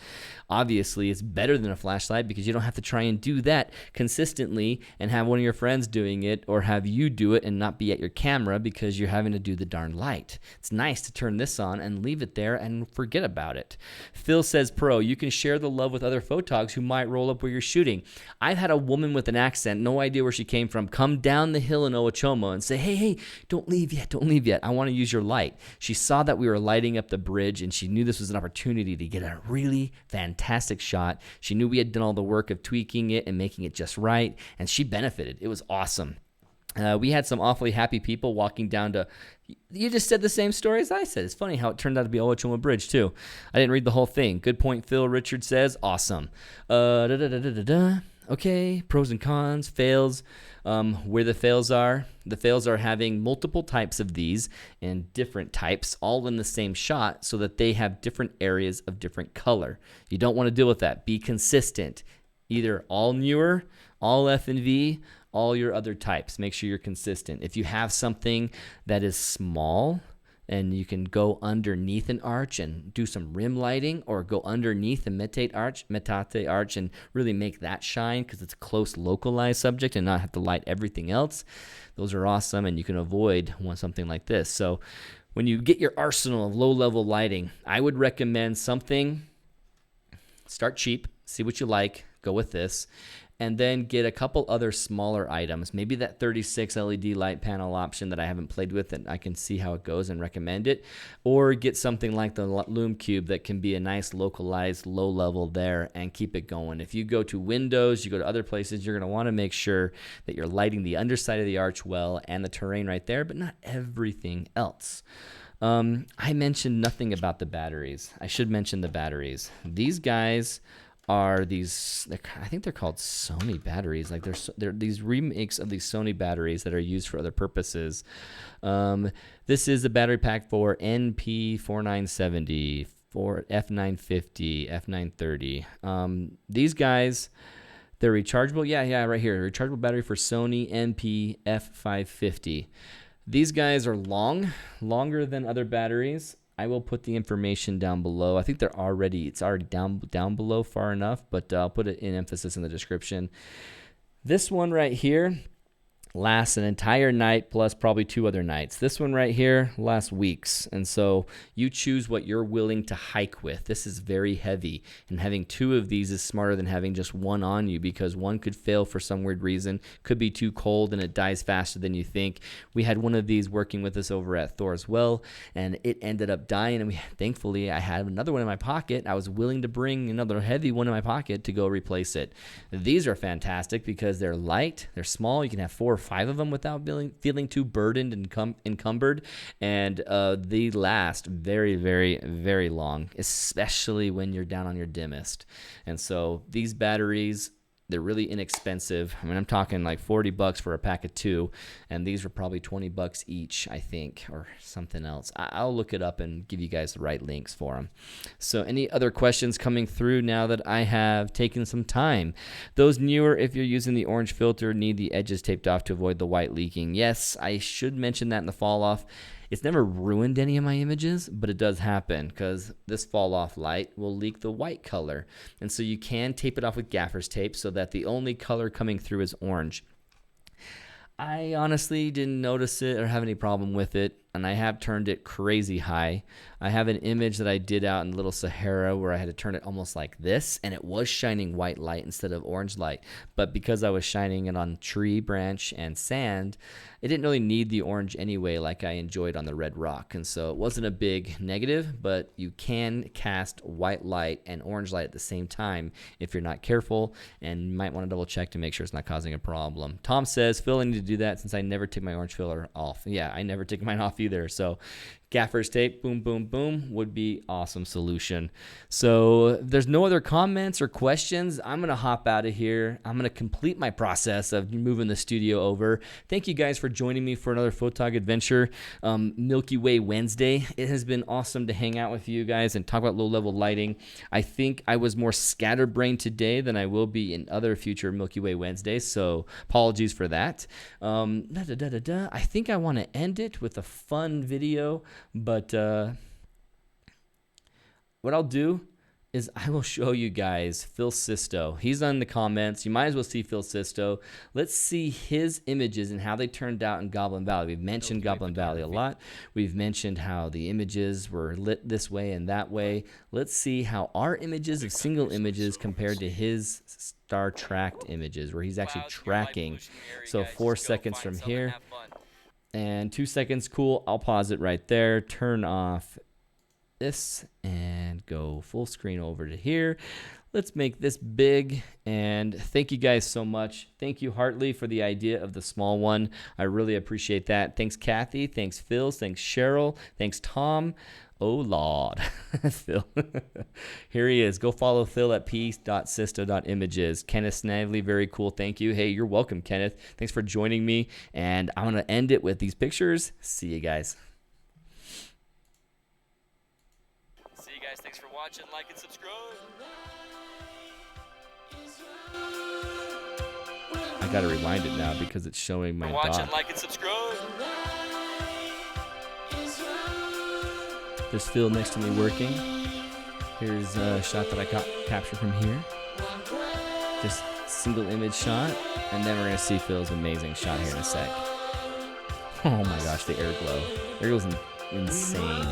A: Obviously, it's better than a flashlight because you don't have to try and do that consistently and have one of your friends doing it, or have you do it and not be at your camera because you're having to do the darn light. It's nice to turn this on and leave it there and forget about it. Phil says, pro, you can share the love with other photogs who might roll up where you're shooting. I've had a woman with an accent, no idea where she came from, come down the hill in Owachomo and say, hey, don't leave yet. I want to use your light. She saw that we were lighting up the bridge and she knew this was an opportunity to get a really fantastic shot. She knew we had done all the work of tweaking it and making it just right, and she benefited. It was awesome. We had some awfully happy people walking down to... You just said the same story as I said. It's funny how it turned out to be Owachomo Bridge, too. I didn't read the whole thing. Good point, Phil. Richard says, awesome. Okay, pros and cons, fails. Where the fails are having multiple types of these and different types all in the same shot so that they have different areas of different color. You don't want to deal with that. Be consistent. Either all newer, all F&V, all your other types. Make sure you're consistent. If you have something that is small and you can go underneath an arch and do some rim lighting, or go underneath a metate arch and really make that shine because it's a close localized subject and not have to light everything else, those are awesome, and you can avoid something like this. So when you get your arsenal of low-level lighting, I would recommend something, start cheap, see what you like, go with this, and then get a couple other smaller items. Maybe that 36 LED light panel option that I haven't played with and I can see how it goes and recommend it. Or get something like the Lume Cube that can be a nice localized low level there and keep it going. If you go to Windows, you go to other places, you're going to want to make sure that you're lighting the underside of the arch well and the terrain right there, but not everything else. I mentioned nothing about the batteries. I should mention the batteries. These guys are these, I think they're called Sony batteries. Like they're these remakes of these Sony batteries that are used for other purposes. This is the battery pack for NP4970, for F950, F930. These guys, they're rechargeable. Yeah, right here. Rechargeable battery for Sony NP F550. These guys are longer than other batteries. I will put the information down below. I think it's already down below far enough, but I'll put it in emphasis in the description. This one right here lasts an entire night plus probably 2 other nights. This one right here lasts weeks. And so you choose what you're willing to hike with. This is very heavy, and having 2 of these is smarter than having just one on you, because one could fail for some weird reason, could be too cold, and it dies faster than you think. We had one of these working with us over at Thor's Well, and it ended up dying, and thankfully I had another one in my pocket. I was willing to bring another heavy one in my pocket to go replace it. These are fantastic because they're light, they're small, you can have 4 or 5 of them without feeling too burdened and encumbered, and they last very, very, very long, especially when you're down on your dimmest. And so these batteries, they're really inexpensive. I mean, I'm talking like $40 for a pack of 2, and these are probably $20 each, I think, or something else. I'll look it up and give you guys the right links for them. So any other questions coming through now that I have taken some time? Those newer, if you're using the orange filter, need the edges taped off to avoid the white leaking. Yes, I should mention that in the fall off. It's never ruined any of my images, but it does happen because this fall off light will leak the white color. And so you can tape it off with gaffer's tape so that the only color coming through is orange. I honestly didn't notice it or have any problem with it, and I have turned it crazy high. I have an image that I did out in Little Sahara where I had to turn it almost like this, and it was shining white light instead of orange light. But because I was shining it on tree, branch, and sand, it didn't really need the orange anyway like I enjoyed on the red rock. And so it wasn't a big negative, but you can cast white light and orange light at the same time if you're not careful, and you might want to double check to make sure it's not causing a problem. Tom says, Phil, I need to do that since I never take my orange filler off. Yeah, I never take mine off either. So gaffer's tape, boom, boom, boom, would be awesome solution. So there's no other comments or questions. I'm going to hop out of here. I'm going to complete my process of moving the studio over. Thank you guys for joining me for another photog adventure. Milky Way Wednesday. It has been awesome to hang out with you guys and talk about low-level lighting. I think I was more scatterbrained today than I will be in other future Milky Way Wednesdays, so apologies for that. I think I want to end it with a fun video. But what I'll do is I will show you guys Phil Sisto. He's on the comments. You might as well see Phil Sisto. Let's see his images and how they turned out in Goblin Valley. We've mentioned Goblin Valley a lot. We've mentioned how the images were lit this way and that way. Let's see how our images of single images compared to his star tracked images, where he's actually tracking. So 4 seconds from here. And 2 seconds, cool. I'll pause it right there. Turn off this and go full screen over to here. Let's make this big. And thank you guys so much. Thank you, Hartley, for the idea of the small one. I really appreciate that. Thanks, Kathy. Thanks, Phil. Thanks, Cheryl. Thanks, Tom. Oh, Lord. Phil. Here he is. Go follow Phil at p.sisto.images. Kenneth Snavely, very cool. Thank you. Hey, you're welcome, Kenneth. Thanks for joining me. And I'm going to end it with these pictures. See you guys.
C: See you guys. Thanks for watching. Like and subscribe.
A: I got to rewind it now because it's showing my dot.
C: Like and subscribe.
A: There's Phil next to me working. Here's a shot that I captured from here. Just single image shot. And then we're going to see Phil's amazing shot here in a sec. Oh my gosh, the air glow. Air glow's insane.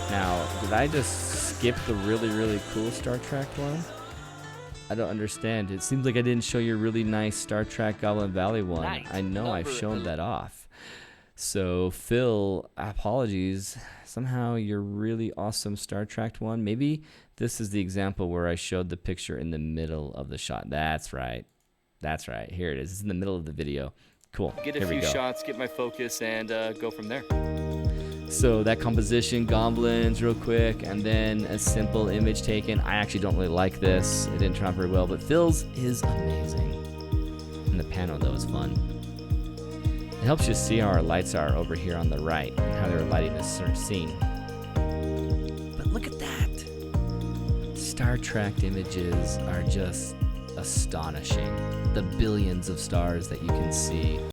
A: Now, did I just skip the really, really cool Star Trek one? I don't understand. It seems like I didn't show you a really nice Star Trek Goblin Valley one. Nice. I know I've shown that off. So, Phil, apologies. Somehow your really awesome Star Trek one. Maybe this is the example where I showed the picture in the middle of the shot. That's right. That's right. Here it is. It's in the middle of the video. Cool.
C: Get a few shots, get my focus, and go from there.
A: So that composition, goblins real quick, and then a simple image taken. I actually don't really like this. It didn't turn out very well, but Phil's is amazing. And the panel, though, is fun. It helps you see how our lights are over here on the right, and how they're lighting this certain scene. But look at that. Star Trek images are just astonishing. The billions of stars that you can see.